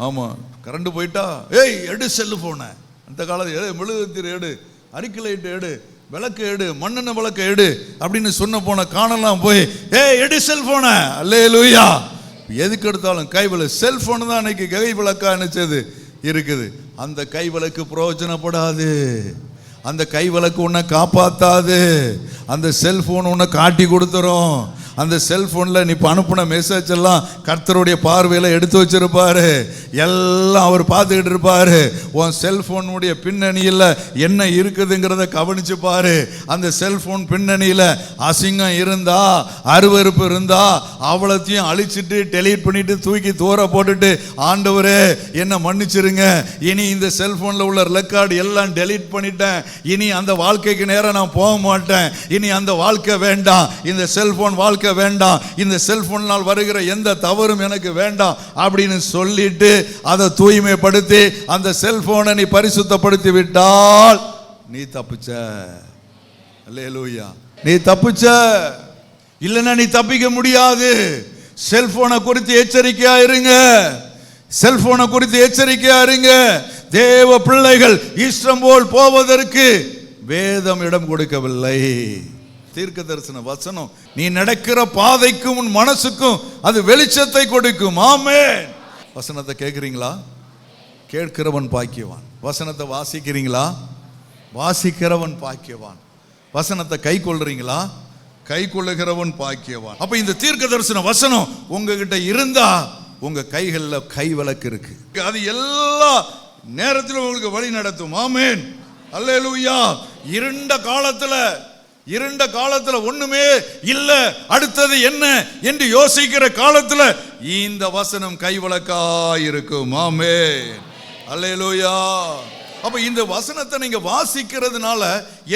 ஆமா, கரண்ட் போயிட்டா ஏய் எடு செல்போனை. அந்த காலத்தில் மெழுகுவர்த்தி எடு, அரிக்கை லைட் எடு, விளக்கு எடு, மண்ணெண்ணெய் விளக்கு எடு அப்படின்னு சொன்ன போன காணலாம் போய் ஏய் எடு செல்போனை. அல்லேலூயா. எதுக்கு எடுத்தாலும் கை விளக்கு, செல்போன் தான் அன்னைக்கு கை விளக்கா நினைச்சது இருக்குது. அந்த கை விளக்கு பிரயோஜனப்படாது. அந்த கை விளக்கு உன்னை காப்பாத்தாது. அந்த செல்போன் உன்னை காட்டி கொடுத்துரும். அந்த செல்போனில் நீ இப்போ அனுப்பின மெசேஜ் எல்லாம் கர்த்தருடைய பார்வையில் எடுத்து வச்சிருப்பாரு. எல்லாம் அவர் பார்த்துக்கிட்டு இருப்பாரு. உன் செல்போனுடைய பின்னணியில் என்ன இருக்குதுங்கிறத கவனிச்சு பாரு. அந்த செல்போன் பின்னணியில் அசிங்கம் இருந்தா, அருவருப்பு இருந்தா, அவ்வளோத்தையும் அழிச்சிட்டு டெலீட் பண்ணிட்டு தூக்கி தூர போட்டுட்டு, ஆண்டவரே என்ன மன்னிச்சிருங்க, இனி இந்த செல்போனில் உள்ள ரெக்கார்டு எல்லாம் டெலீட் பண்ணிட்டேன், இனி அந்த வாழ்க்கைக்கு நேரம் நான் போக மாட்டேன், இனி அந்த வாழ்க்கை வேண்டாம், இந்த செல்போன் வாழ்க்கை வேண்டாம், இந்த செல்போனால் வருகிற எந்த தவறும் எனக்கு வேண்டாம் அப்படின்னு சொல்லிட்டு அதை தூய்மைப்படுத்தி அந்த செல்போனை நீ பரிசுத்தப்படுத்தி விட்டால் நீ தப்பிச்ச. அல்லேலூயா, நீ தப்பிச்ச. இல்லைன்னா நீ தப்பிக்க முடியாது. செல்போனை குறித்து எச்சரிக்கையா இருங்க. செல்போனை குறித்து எச்சரிக்கையா இருங்க. தேவ பிள்ளைகள் இஷ்டம் போல் போவதற்கு வேதம் இடம் கொடுக்கவில்லை. தீர்க்க தரிசன வசனம் நீ நடக்கிற பாதைக்கும் உன் மனசுக்கும் அது வெளிச்சத்தை கொடுக்கும். ஆமென். வசனத்தை கேட்கிறீங்களா? கேட்கிறவன் பாக்கியவான். வசனத்தை வாசிக்கிறீங்களா? வாசிக்கிறவன் பாக்கியவான். வசனத்தை கை கொள்றீங்களா? கை கொள்ளுகிறவன் பாக்கியவான். அப்ப இந்த தீர்க்க தரிசன வசனம் உங்ககிட்ட இருந்தா உங்க கைகளில் கை விளக்கு இருக்கு. அது எல்லா நேரத்திலும் உங்களுக்கு வழி நடத்தும். ஆமென். அல்லேலூயா. இருண்ட காலத்துல ஒண்ணுமே இல்ல, அடுத்தது என்ன என்று யோசிக்கிற காலத்துல இந்த வசனம் கைவிளக்கா இருக்கும். ஆமென். அல்லேலூயா. அப்ப இந்த வசனத்தை நீங்க வாசிக்கிறதுனால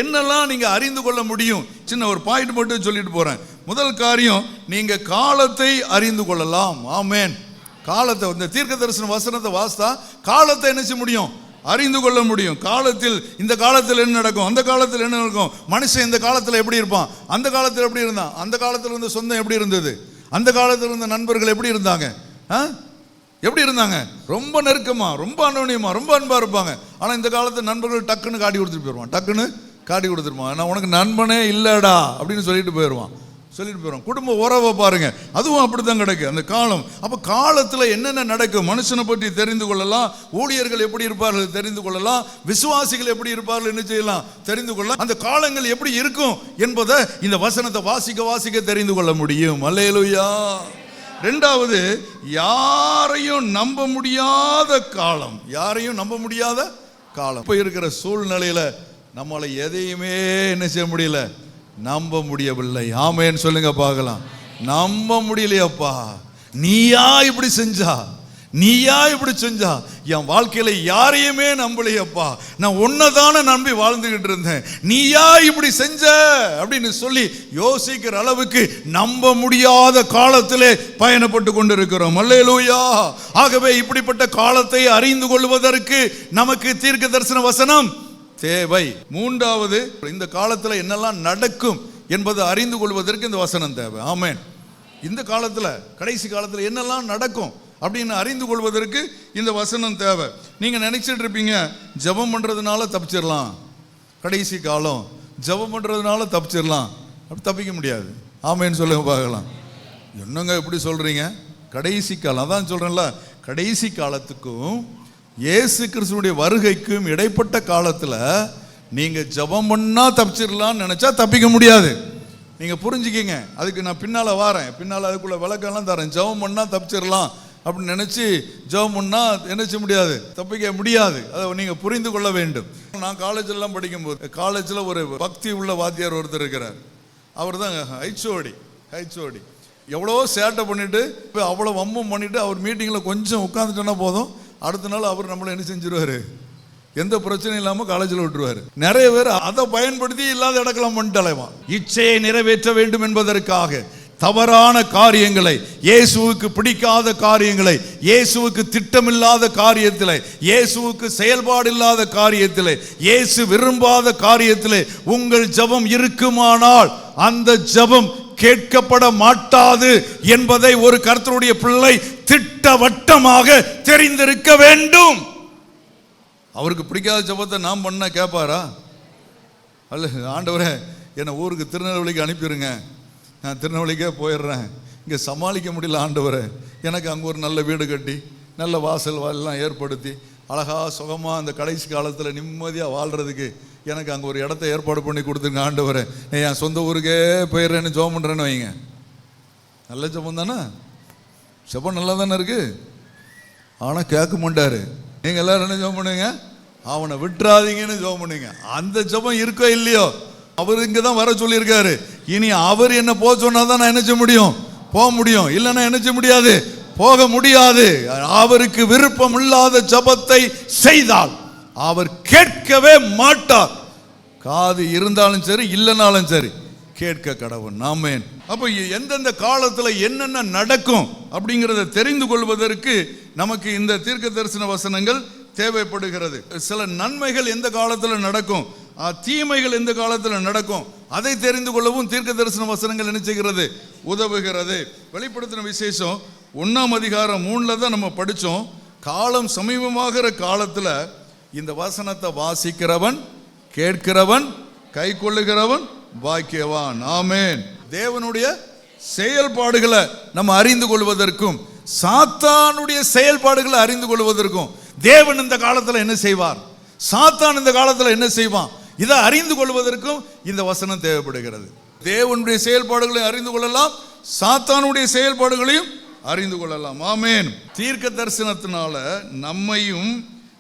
என்னெல்லாம் நீங்க அறிந்து கொள்ள முடியும்? சின்ன ஒரு பாயிண்ட் மட்டும் சொல்லிட்டு போறேன். முதல் காரியம், நீங்க காலத்தை அறிந்து கொள்ளலாம். ஆமென். காலத்தை, இந்த தீர்க்க தரிசன வசனத்தை வாசித்தா காலத்தை என்ன செய்ய முடியும்? அறிந்து கொள்ள முடியும். காலத்தில், இந்த காலத்தில் என்ன நடக்கும், அந்த காலத்தில் என்ன நடக்கும், மனுஷன் இந்த காலத்தில் எப்படி இருப்பான், அந்த காலத்தில் எப்படி இருந்தான், அந்த காலத்தில் இருந்த சொந்தம் எப்படி இருந்தது, அந்த காலத்தில் இருந்த நண்பர்கள் எப்படி இருந்தாங்க, எப்படி இருந்தாங்க, ரொம்ப நெருக்கமா, ரொம்ப அன்னோனியமா, ரொம்ப அன்பா இருப்பாங்க. ஆனால் இந்த காலத்து நண்பர்கள் டக்குன்னு காட்டி கொடுத்துட்டு போயிடுவான். டக்குன்னு காட்டி கொடுத்துருவான். நான் உனக்கு நண்பனே இல்லடா அப்படின்னு சொல்லிட்டு போயிடுவான். குடும்ப உறவை பாருங்க, அதுவும் அப்படித்தான் கிடைக்கும் அந்த காலம். அப்ப காலத்துல என்னென்ன நடக்கும் மனுஷனை பற்றி தெரிந்து கொள்ளலாம். ஊழியர்கள் எப்படி இருப்பார்கள் தெரிந்து கொள்ளலாம். விசுவாசிகள் எப்படி இருப்பார்கள் என்ன செய்யலாம் தெரிந்து கொள்ளலாம். அந்த காலங்கள் எப்படி இருக்கும் என்பதை இந்த வசனத்தை வாசிக்க வாசிக்க தெரிந்து கொள்ள முடியும். அல்லேலூயா. ரெண்டாவது, யாரையும் நம்ப முடியாத காலம். யாரையும் நம்ப முடியாத காலம். இப்ப இருக்கிற சூழ்நிலையில நம்மளை எதையுமே என்ன செய்ய முடியல, நம்ப முடியவில்லை. ஆமென் சொல்லுங்க பார்க்கலாம். நம்ப முடியலையப்பா, நீயா இப்படி செஞ்சா, நீயா இப்படி செஞ்சா, என் வாழ்க்கையில யாரையுமே நம்பலையப்பா, நான் உன்னதான நம்பி வாழ்ந்துகிட்டு இருந்தேன், நீயா இப்படி செஞ்ச அப்படின்னு சொல்லி யோசிக்கிற அளவுக்கு நம்ப முடியாத காலத்திலே பயணப்பட்டு கொண்டிருக்கிறோம். அல்லேலூயா. ஆகவே இப்படிப்பட்ட காலத்தை அறிந்து கொள்வதற்கு நமக்கு தீர்க்க தரிசன வசனம் தேவை. மூன்றாவது, இந்த காலத்தில் என்னெல்லாம் நடக்கும் என்பதை அறிந்து கொள்வதற்கு இந்த வசனம் தேவை. ஆமென். இந்த காலத்தில், கடைசி காலத்தில் என்னெல்லாம் நடக்கும் அப்படின்னு அறிந்து கொள்வதற்கு இந்த வசனம் தேவை. நீங்க நினைச்சிட்டு இருப்பீங்க ஜெபம் பண்றதுனால தப்பிச்சிடலாம், கடைசி காலம் ஜெபம் பண்றதுனால தப்பிச்சிடலாம். அப்படி தப்பிக்க முடியாது. ஆமென் சொல்லுங்க பார்க்கலாம். என்னங்க எப்படி சொல்றீங்க? கடைசி காலம், அதான் சொல்றேன்ல, கடைசி காலத்துக்கும் இயேசு கிறிஸ்துவுடைய வருகைக்கும் இடைப்பட்ட காலத்தில் நீங்க ஜெபம் பண்ணா தப்பிச்சிடலாம்னு நினைச்சா தப்பிக்க முடியாது. நீங்க புரிஞ்சுக்கிங்க. அதுக்கு நான் பின்னால வாரேன், பின்னால அதுக்குள்ள விளக்கெல்லாம் தரேன். ஜெபம் பண்ணா தப்பிச்சிடலாம் அப்படின்னு நினைச்சு ஜெபம் பண்ணா என்ன செய்ய முடியாது, தப்பிக்க முடியாது. அதை நீங்க புரிந்து கொள்ள வேண்டும். நான் காலேஜெல்லாம் படிக்கும்போது காலேஜில் ஒரு பக்தி உள்ள வாத்தியார் ஒருத்தர் இருக்கிறார். அவர் தான் ஹைச்சோடி. எவ்வளோ சேட்டை பண்ணிட்டு அவ்வளோ வம்பம் பண்ணிட்டு அவர் மீட்டிங்கில் கொஞ்சம் உட்காந்துட்டோன்னா போதும், அடுத்த நாள் அவர் நம்மளை என்ன செஞ்சிருவாரு, எந்த பிரச்சனையும் இல்லாமல் காலேஜில் விட்டுருவாரு. நிறைய பேர் அதை பயன்படுத்தி இல்லாத இடக்கலாம் பண்ணிட்டாலேவான். இச்சையை நிறைவேற்ற வேண்டும் என்பதற்காக தவறான காரியங்களை, இயேசுவுக்கு பிடிக்காத காரியங்களை, இயேசுவுக்கு திட்டமில்லாத காரியத்தில், இயேசுவுக்கு செயல்பாடு இல்லாத காரியத்தில், இயேசு விரும்பாத காரியத்தில் உங்கள் ஜெபம் இருக்குமானால் அந்த ஜெபம் கேட்கப்பட மாட்டாது என்பதை ஒரு கர்த்தருடைய பிள்ளை திட்டவட்டமாக தெரிந்திருக்க வேண்டும். அவருக்கு பிடிக்காத ஜெபத்தை நாம் பண்ண கேட்பாரா? அல்ல, ஆண்டவரே என்னை ஊருக்கு திருநெல்வேலிக்கு அனுப்பிடுங்க, நான் திருநெல்வேலிக்கே போயிடுறேன், இங்கே சமாளிக்க முடியல ஆண்டவரே, எனக்கு அங்கே ஒரு நல்ல வீடு கட்டி நல்ல வாசல் எல்லாம் ஏற்படுத்தி அழகா சுகமாக அந்த கடைசி காலத்தில் நிம்மதியாக வாழ்கிறதுக்கு எனக்கு அங்கே ஒரு இடத்த ஏற்பாடு பண்ணி கொடுத்துருங்க ஆண்டவரே, என் சொந்த ஊருக்கே போயிடுறேன்னு ஜெபம் பண்ணுறேன்னு வைங்க. நல்ல ஜெபம் தானே, ஜெபம் நல்லா தானே இருக்கு. ஆனால் கேட்க மாட்டாரு. நீங்கள் எல்லாரும் என்ன ஜெபம் பண்ணுங்க, அவனை விட்டுறாதீங்கன்னு ஜெபம் பண்ணுங்க. அந்த ஜெபம் இருக்கோ இல்லையோ, அவர் இங்கே தான் வர சொல்லியிருக்காரு. இனி அவர் என்ன போக சொன்னால் தான் நான் என்ன செய்ய முடியும், போக முடியும். இல்லைன்னா என்ன செய்ய முடியாது, போக முடியாது. அவருக்கு விருப்பம் இல்லாத ஜெபத்தை செய்தால் அவர் கேட்கவே மாட்டார். காது இருந்தாலும் சரி இல்லைனாலும் சரி கேட்க கடவுள். ஆமென். அப்போ எந்தெந்த காலத்தில் என்னென்ன நடக்கும் அப்படிங்கிறத தெரிந்து கொள்வதற்கு நமக்கு இந்த தீர்க்க தரிசன வசனங்கள் தேவைப்படுகிறது. சில நன்மைகள் எந்த காலத்தில் நடக்கும், தீமைகள் எந்த காலத்தில் நடக்கும், அதை தெரிந்து கொள்ளவும் தீர்க்க தரிசன வசனங்கள் என்ன செய்கிறது, உதவுகிறது. வெளிப்படுத்தின விசேஷம் 1ஆம் அதிகாரம் 3 தான் நம்ம படித்தோம். காலம் சமீபமாகிற காலத்தில் இந்த வசனத்தை வாசிக்கிறவன், கேட்கிறவன், கை கொள்ளுகிறவன் பாக்கியவான். ஆமென். தேவனுடைய செயல்பாடுகளை நம்ம அறிந்து கொள்வதற்கும் சாத்தானுடைய செயல்பாடுகளை அறிந்து கொள்வதற்கும் தேவன் இந்த காலத்தில் என்ன செய்வார், சாத்தான் இந்த காலத்தில் என்ன செய்வான், இதை அறிந்து கொள்வதற்கும் இந்த வசனம் தேவைப்படுகிறது. தேவனுடைய செயல்பாடுகளை அறிந்து கொள்ளலாம், சாத்தானுடைய செயல்பாடுகளையும் அறிந்து கொள்ளலாம். ஆமென். தீர்க்க தரிசனத்தினால நம்மையும்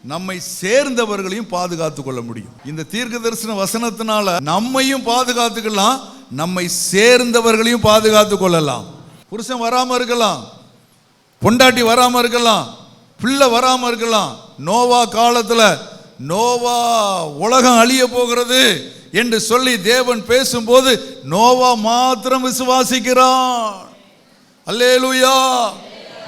நம்மை சேர்ந்தவர்களையும் பாதுகாத்து கொள்ள முடியும். இந்த தீர்க்க தரிசன வசனத்தினால நம்மையும் பாதுகாத்துக்கலாம், நம்மை சேர்ந்தவர்களையும் பாதுகாத்து கொள்ளலாம். புருஷன் வராம இருக்கலாம், பொண்டாட்டி வராம இருக்கலாம், பிள்ளை வராம இருக்கலாம். நோவா காலத்துல நோவா உலகம் அழிய போகிறது என்று சொல்லி தேவன் பேசும்போது நோவா மாத்திரம் விசுவாசிக்கிறான். அல்லேலூயா.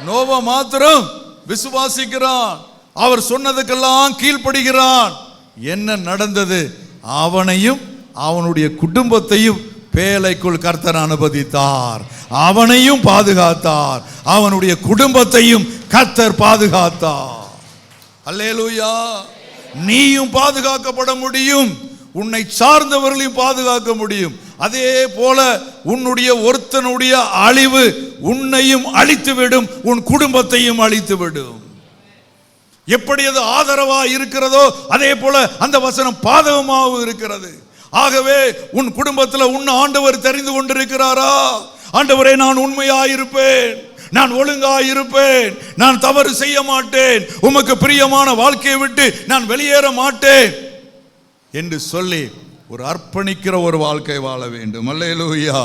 நோவா மாத்திரம் விசுவாசிக்கிறான், அவர் சொன்னதுக்கெல்லாம் கீழ்ப்படுகிறான். என்ன நடந்தது, அவனையும் அவனுடைய குடும்பத்தையும் பேழைக்குள் கர்த்தர் அனுமதித்தார், அவனையும் பாதுகாத்தார், அவனுடைய குடும்பத்தையும் கர்த்தர் பாதுகாத்தார். அல்லேலூயா. நீயும் பாதுகாக்கப்பட முடியும், உன்னை சார்ந்தவர்களையும் பாதுகாக்க முடியும். அதே போல உன்னுடைய ஒருத்தனுடைய அழிவு உன்னையும் அழித்துவிடும், உன் குடும்பத்தையும் அழித்துவிடும். எப்படி அது ஆதரவா இருக்கிறதோ அதே போல அந்த வசனம் பாதகமாக இருக்கிறது. ஆகவே உன் குடும்பத்தில் உன் ஆண்டவர் தெரிந்து கொண்டிருக்கிறாரா, ஆண்டவரே நான் உண்மையாயிருப்பேன், நான் ஒழுங்காயிருப்பேன், நான் தவறு செய்ய மாட்டேன், உமக்கு பிரியமான வாழ்க்கையை விட்டு நான் வெளியேற மாட்டேன் என்று சொல்லி ஒரு அர்ப்பணிக்கிற ஒரு வாழ்க்கை வாழ வேண்டும். அல்லேலூயா.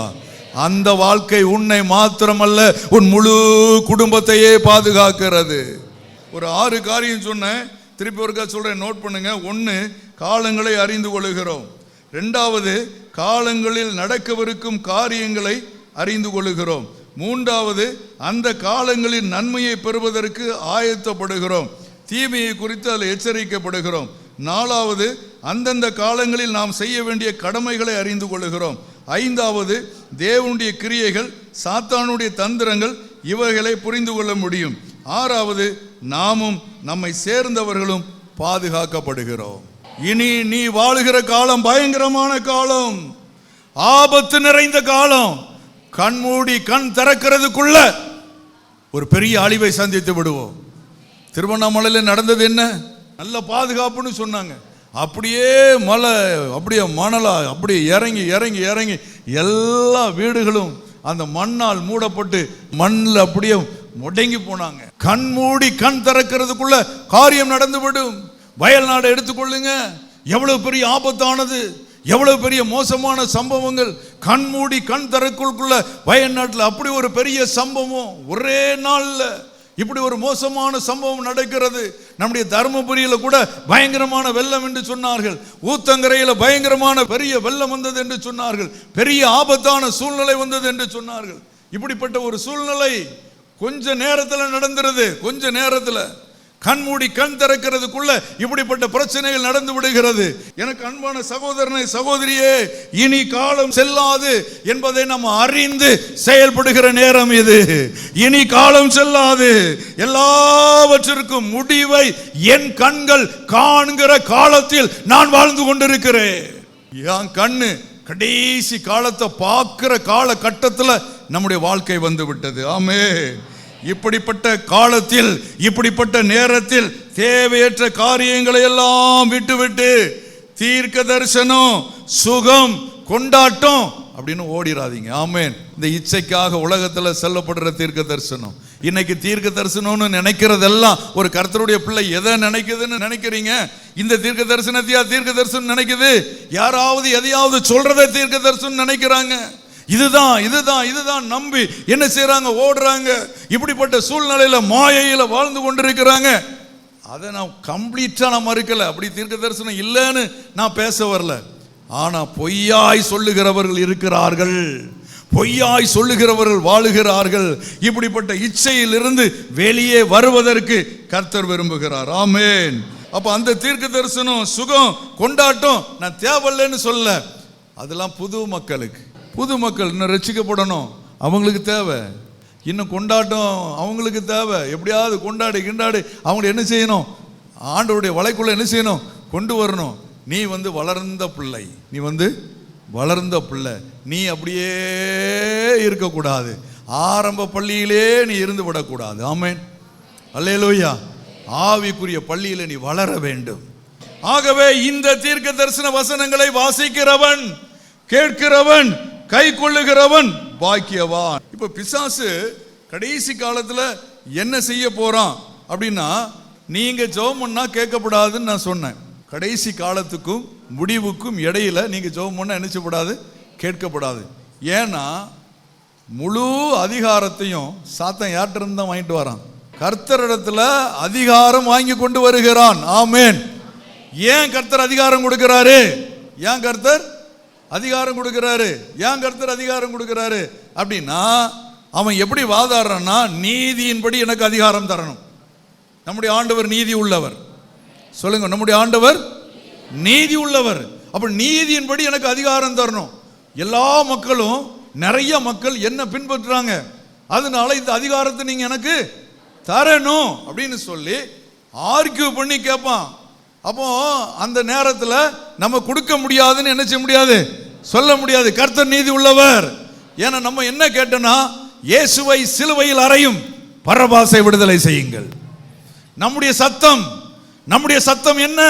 அந்த வாழ்க்கை உன்னை மாத்திரமல்ல உன் முழு குடும்பத்தையே பாதுகாக்கிறது. ஒரு 6 காரியம் சொன்னேன், திருப்பி ஒருக்கா சொல்றேன், நோட் பண்ணுங்க. 1, காலங்களை அறிந்து கொள்ளுகிறோம். 2வது, காலங்களில் நடக்கவிருக்கும் காரியங்களை அறிந்து கொள்ளுகிறோம். 3வது, அந்த காலங்களின் நன்மையை பெறுவதற்கு ஆயத்தப்படுகிறோம், தீமையை குறித்து அதில் எச்சரிக்கப்படுகிறோம். 4வது, அந்தந்த காலங்களில் நாம் செய்ய வேண்டிய கடமைகளை அறிந்து கொள்ளுகிறோம். 5வது, தேவனுடைய கிரியைகள், சாத்தானுடைய தந்திரங்கள், இவைகளை புரிந்து கொள்ள முடியும். 6வது, நாமும் நம்மை சேர்ந்தவர்களும் பாதுகாக்கப்படுகிறோம். இனி நீ வாழுகிற காலம் பயங்கரமான காலம், ஆபத்து நிறைந்த காலம். கண்மூடி கண் திறக்கிறதுக்குள்ள ஒரு பெரிய அழிவை சந்தித்து விடுவோம். திருவண்ணாமலையில் நடந்தது என்ன, நல்ல பாதுகாப்புன்னு சொன்னாங்க, அப்படியே மலை, அப்படியே மணலா, அப்படியே இறங்கி இறங்கி இறங்கி எல்லா வீடுகளும் அந்த மண்ணால் மூடப்பட்டு மண்ணில் அப்படியே முடங்கி போனாங்க. கண் மூடி கண் திறக்கிறதுக்குள்ள காரியம் நடந்துவிடும். வயல்நாடு எடுத்துக்கொள்ளுங்க, எவ்வளவு பெரிய ஆபத்தானது, எவ்வளவு பெரிய மோசமான சம்பவங்கள். கண் மூடி கண் திறக்குள்ள வயல்நாட்டில் அப்படி ஒரு பெரிய சம்பவம், ஒரே நாள்ல இப்படி ஒரு மோசமான சம்பவம் நடக்கிறது. நம்முடைய தர்மபுரியில கூட பயங்கரமான வெள்ளம் என்று சொன்னார்கள், ஊத்தங்கரையில பயங்கரமான பெரிய வெள்ளம் வந்தது என்று சொன்னார்கள், பெரிய ஆபத்தான சூழ்நிலை வந்தது என்று சொன்னார்கள். இப்படிப்பட்ட ஒரு சூழ்நிலை கொஞ்ச நேரத்தில் நடந்துருது. கொஞ்ச நேரத்தில் கண்மூடி கண் திறக்கிறதுக்குள்ள இப்படிப்பட்ட பிரச்சனைகள் நடந்து விடுகிறது. எனக்கு அன்பான சகோதரனை சகோதரியே, இனி காலம் செல்லாது என்பதை நம்ம அறிந்து செயல்படுகிற நேரம் இது. இனி காலம் செல்லாது, எல்லாவற்றிற்கும் முடிவை என் கண்கள் காண்கிற காலத்தில் நான் வாழ்ந்து கொண்டிருக்கிறேன். என் கண்ணு கடைசி காலத்தை பார்க்கிற கால கட்டத்தில் நம்முடைய வாழ்க்கை வந்து விட்டது. ஆமென். இப்படிப்பட்ட காலத்தில், இப்படிப்பட்ட நேரத்தில் தேவையற்ற காரியங்களை எல்லாம் விட்டுவிட்டு தீர்க்க தரிசனம், சுகம், கொண்டாட்டம் அப்படின்னு ஓடிராதீங்க. ஆமென். இந்த இச்சைக்காக உலகத்துல சொல்லப்படுற தீர்க்க தரிசனம், இன்னைக்கு தீர்க்க தரிசனம்னு நினைக்கிறதெல்லாம் ஒரு கர்த்தருடைய பிள்ளை எதை நினைக்குதுன்னு நினைக்கிறீங்க? இந்த தீர்க்க தரிசனத்தையா தீர்க்க தரிசனம் நினைக்குது? யாராவது எதையாவது சொல்றதை தீர்க்க தரிசனம் நினைக்கிறாங்க. இதுதான் நம்பி என்ன செய்யறாங்க? ஓடுறாங்க. இப்படிப்பட்ட சூழ்நிலையில மாயையில வாழ்ந்து கொண்டிருக்கிறாங்க. அதை நான் கம்ப்ளீட்டா நான் மறுக்கல, அப்படி தீர்க்க தரிசனம் இல்லைன்னு நான் பேச வரல. ஆனா பொய்யாய் சொல்லுகிறவர்கள் இருக்கிறார்கள், பொய்யாய் சொல்லுகிறவர்கள் வாழுகிறார்கள். இப்படிப்பட்ட இச்சையிலிருந்து வெளியே வருவதற்கு கர்த்தர் விரும்புகிறார். ஆமென். அப்ப அந்த தீர்க்க தரிசனம், சுகம், கொண்டாட்டம் நான் தேவையில்லைன்னு சொல்ல. அதெல்லாம் புது மக்களுக்கு, புது மக்கள் இன்னும் ரட்சிக்கப்படணும், அவங்களுக்கு தேவை. இன்னும் கொண்டாட்டம் அவங்களுக்கு தேவை. எப்படியாவது கொண்டாடி அவங்க என்ன செய்யணும்? ஆண்டவருடைய வலைக்குள்ள என்ன செய்யணும்? கொண்டு வரணும். நீ வளர்ந்த பிள்ளை, நீ வளர்ந்த பிள்ளை, நீ அப்படியே இருக்கக்கூடாது. ஆரம்ப பள்ளியிலே நீ இருந்து விடக்கூடாது. ஆமென். அல்லேலூயா. ஆவிக்குரிய பள்ளியில நீ வளர வேண்டும். ஆகவே இந்த தீர்க்க தரிசன வசனங்களை வாசிக்கிறவன், கேட்கிறவன், கை கொள்ளுகிறவன் பாக்கியவான். இப்ப பிசாசு கடைசி காலத்துல என்ன செய்ய போறான் அப்படின்னா, நீங்க ஜெபம் பண்ணா கேட்கப்படாதுன்னு நான் சொன்னேன். கடைசி காலத்துக்கும் முடிவுக்கும் இடையில நீங்க ஜெபம் பண்ணா என்ன செய்யப்படாது? கேட்கப்படாது. ஏன்னா முழு அதிகாரத்தையும் சாத்தான் யார்கிட்ட இருந்து தான் வாங்கிட்டு வரான்? கர்த்தரிடத்துல அதிகாரம் வாங்கி கொண்டு வருகிறான். ஆமென். ஏன் கர்த்தர் அதிகாரம் கொடுக்கிறாரு? ஏன் கர்த்தர் அதிகாரம் கொடுக்கிறாரு? ஏன் கர்த்தர் அதிகாரம் கொடுக்கிறாரு அப்படின்னா, அவன் எப்படி வாதாடுறான்னா, நீதியின்படி எனக்கு அதிகாரம் தரணும். நம்முடைய ஆண்டவர் நீதி உள்ளவர். சொல்லுங்க, நம்முடைய ஆண்டவர் நீதி உள்ளவர். அப்ப நீதியின்படி எனக்கு அதிகாரம் தரணும். எல்லா மக்களும், நிறைய மக்கள் என்ன பின்பற்றுறாங்க, அதனால இந்த அதிகாரத்தை நீங்க எனக்கு தரணும் அப்படின்னு சொல்லி ஆர்கியூ பண்ணி கேட்பான். அப்போ அந்த நேரத்தில் நம்ம கொடுக்க முடியாதுன்னு என்ன செய்ய முடியாது? சொல்ல முடியாது. கர்த்தர் நீதி உள்ளவர். ஏன்னா நம்ம என்ன கேட்டோம்னா, இயேசுவை சிலுவையில் அறையும் பரபாசை விடுதலை செய்யுங்கள். நம்முடைய சத்தம் என்ன?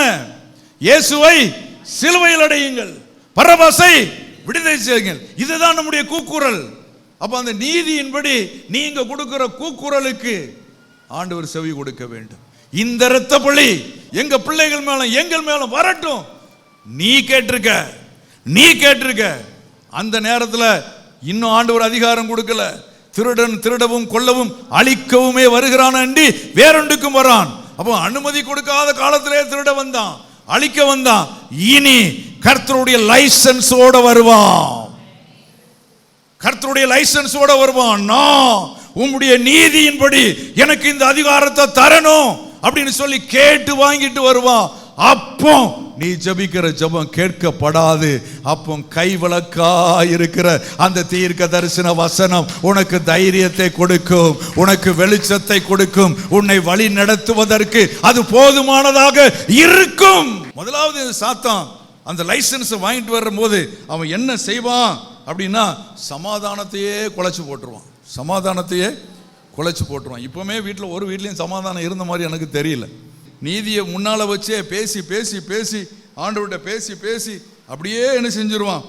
இயேசுவை சிலுவையில் அடையுங்கள், பரபாசை விடுதலை செய்யுங்கள். இதுதான் நம்முடைய கூக்குரல். அப்ப அந்த நீதியின்படி நீங்க கொடுக்கிற கூக்குரலுக்கு ஆண்டவர் செவி கொடுக்க வேண்டும். இந்த இரத்த பழி எங்க பிள்ளைகள் மேல, எங்கள் மேல வரட்டும். நீ கேட்டிருக்க. அந்த நேரத்தில் இன்னும் ஆண்டவர் அதிகாரம் கொடுக்கல. திருடன் திருடவும் கொல்லவும் அழிக்கவுமே வருகிறான் அண்டி வேறொன்றுக்கும் வரான். அப்போ அனுமதி கொடுக்காத காலத்திலே திருட வந்தான், அழிக்க வந்தான். இனி கர்த்தருடைய லைசன்ஸோட வருவான். கர்த்தருடைய லைசன்ஸோட வருவான். நான் உம்முடைய நீதியின்படி எனக்கு இந்த அதிகாரத்தை தரணும் அப்படின்னு சொல்லி கேட்டு வாங்கிட்டு வருவான். அப்போ நீ ஜபிக்கிற ஜபம் கேட்கப்படாது. அப்போ கைவிளக்கா இருக்கிற அந்த தீர்க்க தரிசன வசனம் உனக்கு தைரியத்தை கொடுக்கும், உனக்கு வெளிச்சத்தை கொடுக்கும், உன்னை வழி நடத்துவதற்கு அது போதுமானதாக இருக்கும். முதலாவது சாத்தான் அந்த லைசன்ஸ் வாங்கிட்டு வரும் போது அவன் என்ன செய்வான் அப்படின்னா, சமாதானத்தையே குலைச்சு போட்டுருவான். இப்பவுமே வீட்டில் ஒரு வீட்லையும் சமாதானம் இருந்த மாதிரி எனக்கு தெரியல. நீதியை முன்னால வச்சே பேசி ஆண்டவர்கிட்ட பேசி அப்படியே என்ன செஞ்சிருவான்?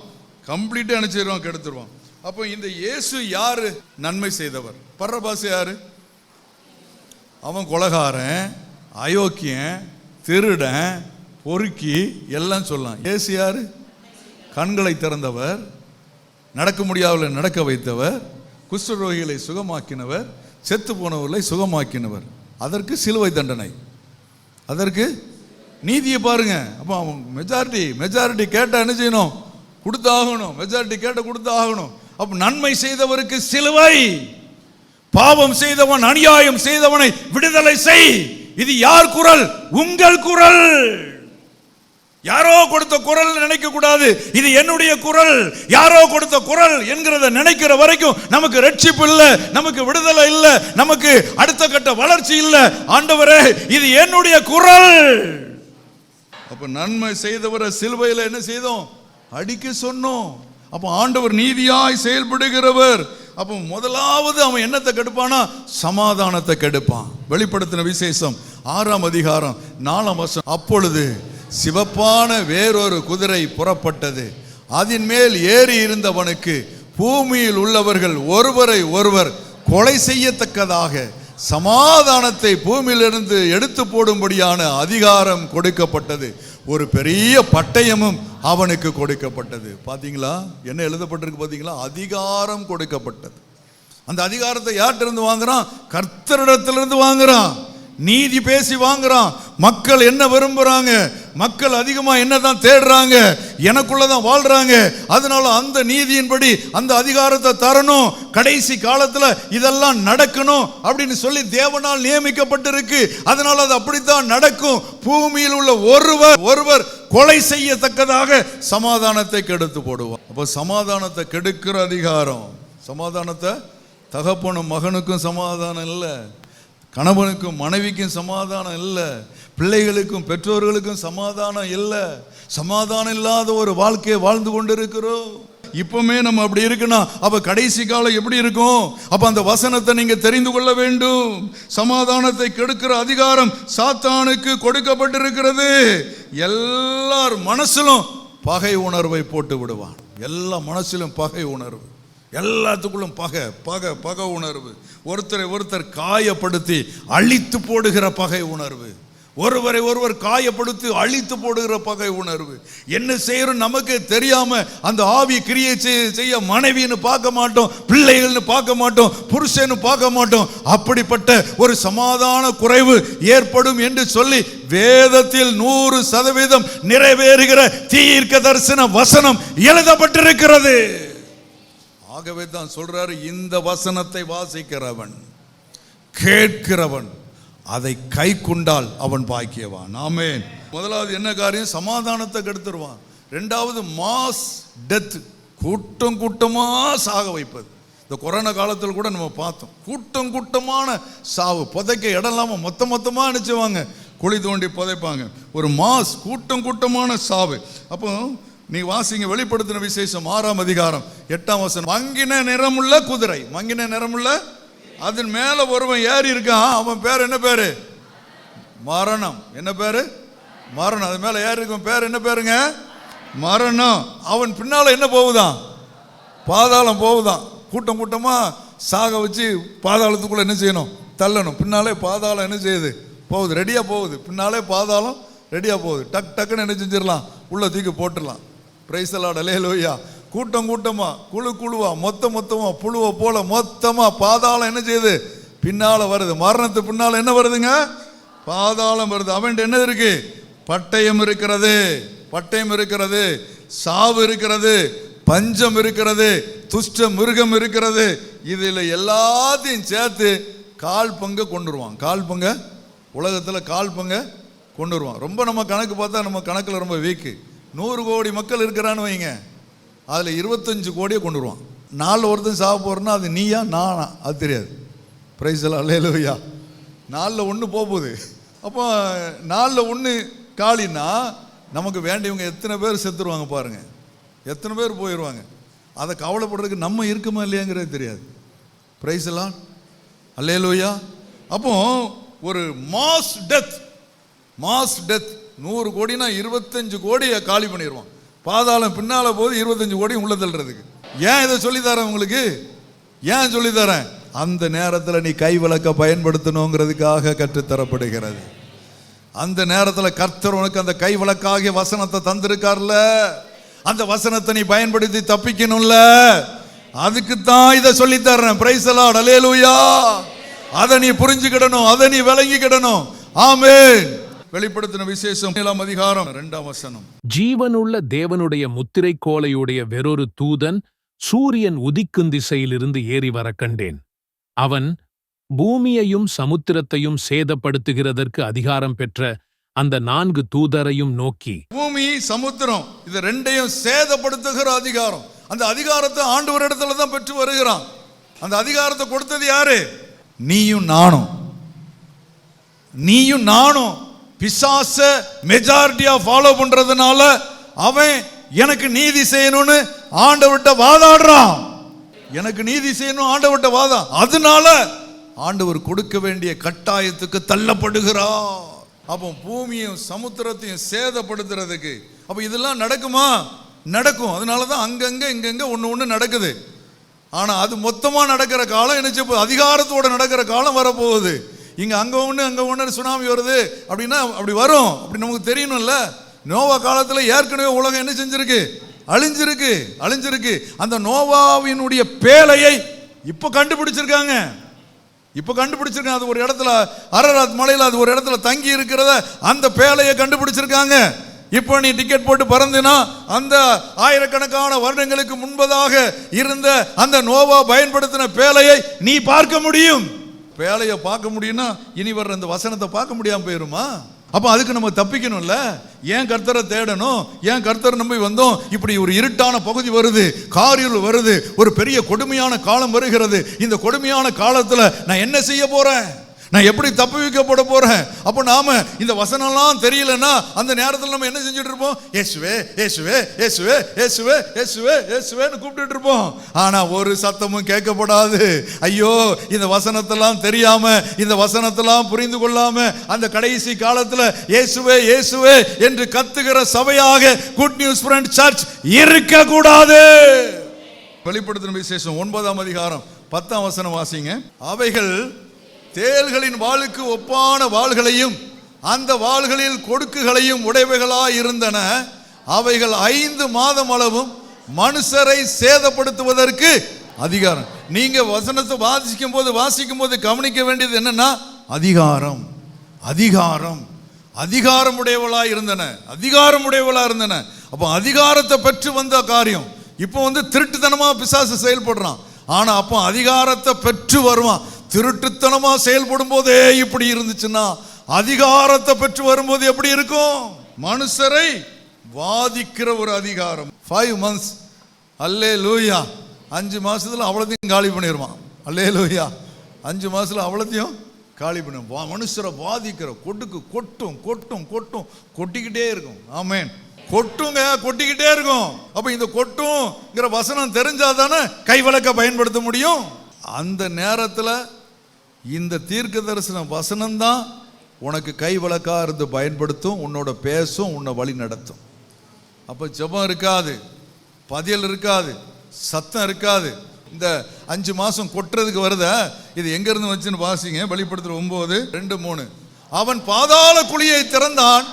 கம்ப்ளீட்டா என்ன செய்வான்? கெடுத்துருவான். அப்போ இந்த இயேசு யாரு? நன்மை செய்தவர். பரபாசு யாரு? அவன் கொலைகாரன், அயோக்கியன், திருடன், பொறுக்கி எல்லாம் சொல்லலாம். இயேசு யாரு? கண்களை திறந்தவர், நடக்க முடியாதவர்களை நடக்க வைத்தவர், குஷ்டரோகிகளை சுகமாக்கினவர், செத்து போனவர்களை சுகமாக்கினவர். அதற்கு சிலுவை தண்டனை, அதற்கு நீதியை பாருங்க. அப்போ அவன் மெஜாரிட்டி கேட்டால் என்ன செய்யணும்? கொடுத்தாகணும். மெஜாரிட்டி கேட்ட கொடுத்தாகணும். அப்போ நன்மை செய்தவருக்கு சிலுவை, பாவம் செய்தவன், அநியாயம் செய்தவனை விடுதலை செய். இது யார் குரல்? உங்கள் குரல். யாரோ கொடுத்த குரல் நினைக்க கூடாது. இது என்னுடைய குரல். யாரோ கொடுத்த குரல் என்கிறத நினைக்கிற வரைக்கும் நமக்கு ரட்சிப்பு இல்லை, நமக்கு விடுதலை இல்லை, நமக்கு அடுத்த கட்ட வளர்ச்சி இல்லை. ஆண்டவரே, இது என்னுடைய குரல். அப்ப நன்மை செய்தவரை சிலுவையில் என்ன செய்தோம்? அடிக்க சொன்னோம். அப்ப ஆண்டவர் நீதியாய் செயல்படுகிறவர். அப்போ முதலாவது அவன் என்னத்தை கெடுப்பானா? சமாதானத்தை கெடுப்பான். வெளிப்படுத்தின விசேஷம் 6ஆம் அதிகாரம் 4ஆம் வசனம். அப்பொழுது சிவப்பான வேறொரு குதிரை புறப்பட்டது. அதன் மேல் ஏறி இருந்தவனுக்கு பூமியில் உள்ளவர்கள் ஒருவரை ஒருவர் கொலை செய்யத்தக்கதாக சமாதானத்தை பூமியிலிருந்து எடுத்து போடும்படியான அதிகாரம் கொடுக்கப்பட்டது. ஒரு பெரிய பட்டயமும் அவனுக்கு கொடுக்கப்பட்டது. பாத்தீங்களா என்ன எழுதப்பட்டிருக்கு? பாத்தீங்களா? அதிகாரம் கொடுக்கப்பட்டது. அந்த அதிகாரத்தை யார்கிட்ட இருந்து வாங்குறான்? கர்த்தரிடத்திலிருந்து வாங்குறான். நீதி பேசி வாங்குறான். மக்கள் என்ன விரும்புறாங்க? மக்கள் அதிகமா என்னதான் தேடுறாங்க? எனக்குள்ளதான் வாழ்றாங்க. அதனால அந்த நீதியின்படி அந்த அதிகாரத்தை தரணும். கடைசி காலத்துல இதெல்லாம் நடக்கணும் அப்படின்னு சொல்லி தேவனால் நியமிக்கப்பட்டிருக்கு. அதனால அது அப்படித்தான் நடக்கும். பூமியில் உள்ள ஒருவர் கொலை செய்யத்தக்கதாக சமாதானத்தை கெடுத்து போடுவான். அப்ப சமாதானத்தை கெடுக்கிற அதிகாரம். சமாதானத்தை தகப்பனும் மகனுக்கும் சமாதானம் இல்லை, கணவனுக்கும் மனைவிக்கும் சமாதானம் இல்லை, பிள்ளைகளுக்கும் பெற்றோர்களுக்கும் சமாதானம் இல்லை. சமாதானம் இல்லாத ஒரு வாழ்க்கையை வாழ்ந்து கொண்டு இருக்கிறோம். இப்பவுமே நம்ம அப்படி இருக்குன்னா அப்ப கடைசி காலம் எப்படி இருக்கும்? அப்ப அந்த வசனத்தை நீங்க தெரிந்து கொள்ள வேண்டும். சமாதானத்தை கெடுக்கிற அதிகாரம் சாத்தானுக்கு கொடுக்கப்பட்டிருக்கிறது. எல்லார் மனசிலும் பகை உணர்வை போட்டு விடுவான். எல்லா மனசிலும் பகை உணர்வு, எல்லாத்துக்குள்ளும் பகை உணர்வு, ஒருத்தரை ஒருத்தர் காயப்படுத்தி அழித்து போடுகிற பகை உணர்வு, ஒருவரை ஒருவர் காயப்படுத்தி அழித்து போடுகிற பகை உணர்வு. என்ன செய்யறோம் நமக்கு தெரியாம அந்த ஆவி கிரியை செய்ய மனைவின்னு பார்க்க மாட்டோம், பிள்ளைகள்னு பார்க்க மாட்டோம், புருஷன்னு பார்க்க மாட்டோம். அப்படிப்பட்ட ஒரு சமாதான குறைவு ஏற்படும் என்று சொல்லி வேதத்தில் 100% நிறைவேறுகிற தீர்க்க தரிசன வசனம் எழுதப்பட்டிருக்கிறது. ஆகவே தான் சொல்றாரு, இந்த வசனத்தை வாசிக்கிறவன் கேட்கிறவன் அதை கை கொண்டால் அவன் பாக்கியவான். ஆமென். முதலாவது என்ன காரியம்? சமாதானத்தை கெடுத்துருவான். ரெண்டாவது மாஸ் டெத், கூட்டம் கூட்டமா சாக வைப்பது. இந்த கொரோனா காலத்தில் கூட நம்ம பார்த்தோம், கூட்டம் கூட்டமான சாவு. புதைக்க இடம் இல்லாம மொத்தமா அனுப்பிச்சுவாங்க, குழி தோண்டி புதைப்பாங்க. ஒரு மாஸ் கூட்டம் கூட்டமான சாவு. அப்போ நீ வாசிங்க வெளிப்படுத்தின விசேஷம் 6ஆம் அதிகாரம் 8ஆம் வசனம். மங்கின நிறமுள்ள குதிரை, மங்கின நிறமுள்ள, அதன் மேல ஒருவன் ஏறி இருக்கான். அவன் பேர் என்ன பேரு? மரணம். என்ன பேரு? மரணம். அது மேல ஏறி இருக்கும் பேர் என்ன பேருங்க? மரணம். அவன் பின்னால என்ன போகுதான்? பாதாளம் போகுதான். கூட்டம் கூட்டமா சாக வச்சு பாதாளத்துக்குள்ள என்ன செய்யணும்? தள்ளணும். பின்னாலே பாதாளம் என்ன செய்யுது? போகுது, ரெடியா போகுது. பின்னாலே பாதாளம் ரெடியா போகுது. டக்குன்னு என்ன செஞ்சிடலாம்? உள்ள தூக்கி போட்டுடலாம். பிரைஸ் தி லார்ட், அல்லேலூயா. கூட்டம் கூட்டமா, குழுவா, மொத்தமா, புழுவை போல மொத்தமா பாதாளம் என்ன செய்யுது? பின்னால வருது. மரணத்து பின்னால என்ன வருதுங்க? பாதாளம் வருது. அவன் என்ன இருக்கு? பட்டயம் இருக்கிறது, பட்டயம் இருக்கிறது, சாவு இருக்கிறது, பஞ்சம் இருக்கிறது, துஷ்ட மிருகம் இருக்கிறது. இதுல எல்லாத்தையும் சேர்த்து கால் பங்க கொண்டுருவான். கால் பங்க உலகத்துல கால் பங்க கொண்டு வருவான். ரொம்ப நம்ம கணக்கு பார்த்தா நம்ம கணக்குல ரொம்ப வீக்கு. 100 கோடி மக்கள் இருக்கிறான்னு வைங்க, அதில் 25 கோடியை கொண்டு வருவான். 4 ஒருத்தன் சாக போகிறேன்னா அது நீயா நானா அது தெரியாது. பிரைஸ் தி லார்ட், அல்லேலூயா. 4ல் 1 போகுது. அப்போ 4ல் 1 காலின்னா நமக்கு வேண்டியவங்க எத்தனை பேர் செத்துருவாங்க பாருங்க, எத்தனை பேர் போயிடுவாங்க. அதை கவலைப்படுறதுக்கு நம்ம இருக்குமா இல்லையாங்கிறது தெரியாது. பிரைஸ் தி லார்ட், அல்லேலூயா. அப்போ ஒரு மாஸ் டெத் 100 கோடினா 25 கோடியை காலி பண்ணிடுவான். பாதாளம் பின்னால போது 25 கோடி உள்ள தள்ளுறதுக்கு. ஏன் இதை சொல்லித்தரேன் உங்களுக்கு? ஏன் சொல்லித்தரேன்? அந்த நேரத்தில் நீ கை விளக்க பயன்படுத்தணுங்கிறதுக்காக கற்றுத்தரப்படுகிறது. அந்த நேரத்தில் கர்த்தர் உனக்கு அந்த கை விளக்காகிய வசனத்தை தந்திருக்கார்ல, அந்த வசனத்தை நீ பயன்படுத்தி தப்பிக்கணும்ல, அதுக்கு தான் இதை சொல்லித்தரேன். பிரைஸ் தி லார்ட், அல்லேலூயா. அதை நீ புரிஞ்சுக்கிடணும், அதை நீ விளங்கிக்கிடணும். ஆமென். வெளிப்படுத்தின விசேஷம் 7ஆம் அதிகாரம் 2ஆம் வசனம். ஜீவனுள்ள தேவனுடைய முத்திரை கோலையுடைய வேறொரு தூதன் சூரியன் உதிக்கும் திசையிலிருந்து ஏறி வர கண்டேன். அவன் பூமியையும் சமுத்திரத்தையும் சேதப்படுத்துகிறதற்கு அதிகாரம் பெற்ற அந்த 4 தூதரையும் நோக்கி, பூமி சமுத்திரம் இது ரெண்டையும் சேதப்படுத்துகிற அதிகாரம், அந்த அதிகாரத்தை ஆண்டவர் இடத்துல தான் பெற்று வருகிறான். அந்த அதிகாரத்தை கொடுத்தது யாரு? நீயும் நானும். பிசாச மெஜாரிட்டியா ஃபாலோ பண்றதுனால அவன் எனக்கு நீதி செய்யணும்னு ஆண்டவர்கிட்ட வாதாடுறான். எனக்கு நீதி செய்யணும் ஆண்டவர்கிட்ட வாதம். அதனால ஆண்டவர் கொடுக்க வேண்டிய கட்டாயத்துக்கு தள்ளப்படுகிறார். அப்போ பூமியும் சமுத்திரத்தையும் சேதப்படுத்துறதுக்கு. அப்போ இதெல்லாம் நடக்குமா? நடக்கும். அதனால தான் அங்கங்க இங்கங்க ஒன்று நடக்குது. ஆனால் அது மொத்தமாக நடக்கிற காலம் என்ன, அதிகாரத்தோட நடக்கிற காலம் வரப்போகுது. இங்கே அங்கே ஒன்று சுனாமி வருது அப்படின்னா அப்படி வரும், அப்படி நமக்கு தெரியணும்ல. நோவா காலத்தில் ஏற்கனவே உலகம் என்ன செஞ்சிருக்கு? அழிஞ்சிருக்கு. அந்த நோவாவினுடைய பேழையை இப்போ கண்டுபிடிச்சிருக்காங்க. அது ஒரு இடத்துல அரராத் மலையில் அது ஒரு இடத்துல தங்கி இருக்கிறத அந்த பேழையை கண்டுபிடிச்சிருக்காங்க. இப்போ நீ டிக்கெட் போட்டு பறந்தினா அந்த ஆயிரக்கணக்கான வருடங்களுக்கு முன்பதாக இருந்த அந்த நோவா பயன்படுத்தின பேழையை நீ பார்க்க முடியும். பேழையை பார்க்க முடியும்னா இனி வர்ற அந்த வசனத்தை பார்க்க முடியாம போயிருமா? அப்போ அதுக்கு நம்ம தப்பிக்கணும்ல. ஏன் கர்த்தரை தேடணும்? ஏன் கர்த்தரை நம்பி வந்தோம்? இப்படி ஒரு இருட்டான பகுதி வருது, காரிருள் வருது, ஒரு பெரிய கொடுமையான காலம் வருகிறது. இந்த கொடுமையான காலத்தில் நான் என்ன செய்ய போறேன்? நான் எப்படி தப்புவிக்கப்பட போறேன்? அப்போ நாம இந்த வசனம்லாம் தெரியலன்னா அந்த நேரத்தில் நம்ம என்ன செஞ்சுட்டு இருப்போம்? இயேசுவே இயேசுவே இயேசுவே இயேசுவே இயேசுவே இயேசுவேன்னு கூப்பிட்டுட்டு இருப்போம். ஆனா ஒரு சத்தமும் கேட்கப்படாது. ஐயோ, இந்த வசனத்தெல்லாம் தெரியாம, இந்த வசனத்தெல்லாம் புரிந்து கொள்ளாம அந்த கடைசி காலத்துல இயேசுவே இயேசுவே என்று கத்துகிற சபையாக குட் நியூஸ் ஃப்ரெண்ட் சர்ச் இருக்க கூடாது. வெளிப்படுத்தின விசேஷம் 9ஆம் அதிகாரம் 10ஆம் வசனம் வாசிங்க. அவைகள் தேள்களின் வாளுக்கு ஒப்பான வாள்களையும் அந்த வாள்களில் கொடுக்குகளையும் உடையவைகளாய் இருந்தன. அவைகள் 5 மாதம் அளவும் மனுஷரை சேதப்படுத்துவதற்கு அதிகாரம். நீங்க வசனத்தை வாசிக்கும் போது கவனிக்க வேண்டியது என்னன்னா, அதிகாரம் உடையவளாய் இருந்தன. அப்போ அதிகாரத்தை பெற்று வந்த காரியம். இப்போ திருட்டுத்தனமா பிசாசு செயல்படுறான். ஆனா அப்போ அதிகாரத்தை பெற்று வருவான். திருட்டுத்தனமா செயல்படும் போதே இப்படி இருந்துச்சுன்னா அதிகாரத்தை பெற்று வரும்போது எப்படி இருக்கும்? மனுஷரை வாதிக்கிற ஒரு அதிகாரம். 5 months, அல்லேலூயா. 5 மாசத்துல அவ்வளத்தையும் காலி பண்ணிடுவான். அல்லேலூயா. 5 மாசத்துல அவ்வளத்தையும் காலி பண்ண மனுஷரை வாதிக்கிற கொட்டிக்கிட்டே இருக்கும். ஆமேன். கொட்டிக்கிட்டே இருக்கும். அப்ப இந்த கொட்டுங்கிற வசனம் தெரிஞ்சாதானே கைவிளக்க பயன்படுத்த முடியும். அந்த நேரத்தில் இந்த தீர்க்க தரிசன வசனம் தான் உனக்கு கை விளக்கா இருந்து பயன்படுத்தும், உன்னோட பேசும், உன்னை வழி நடத்தும். அப்போ ஜெபம் இருக்காது, பதில் இருக்காது, சத்தம் இருக்காது. இந்த 5 மாசம் கொட்டுறதுக்கு வருத, இது எங்க இருந்து வச்சுன்னு வாசிங்க. வெளிப்படுத்துற 9:2-3. அவன் பாதாள குழியை திறந்தான்,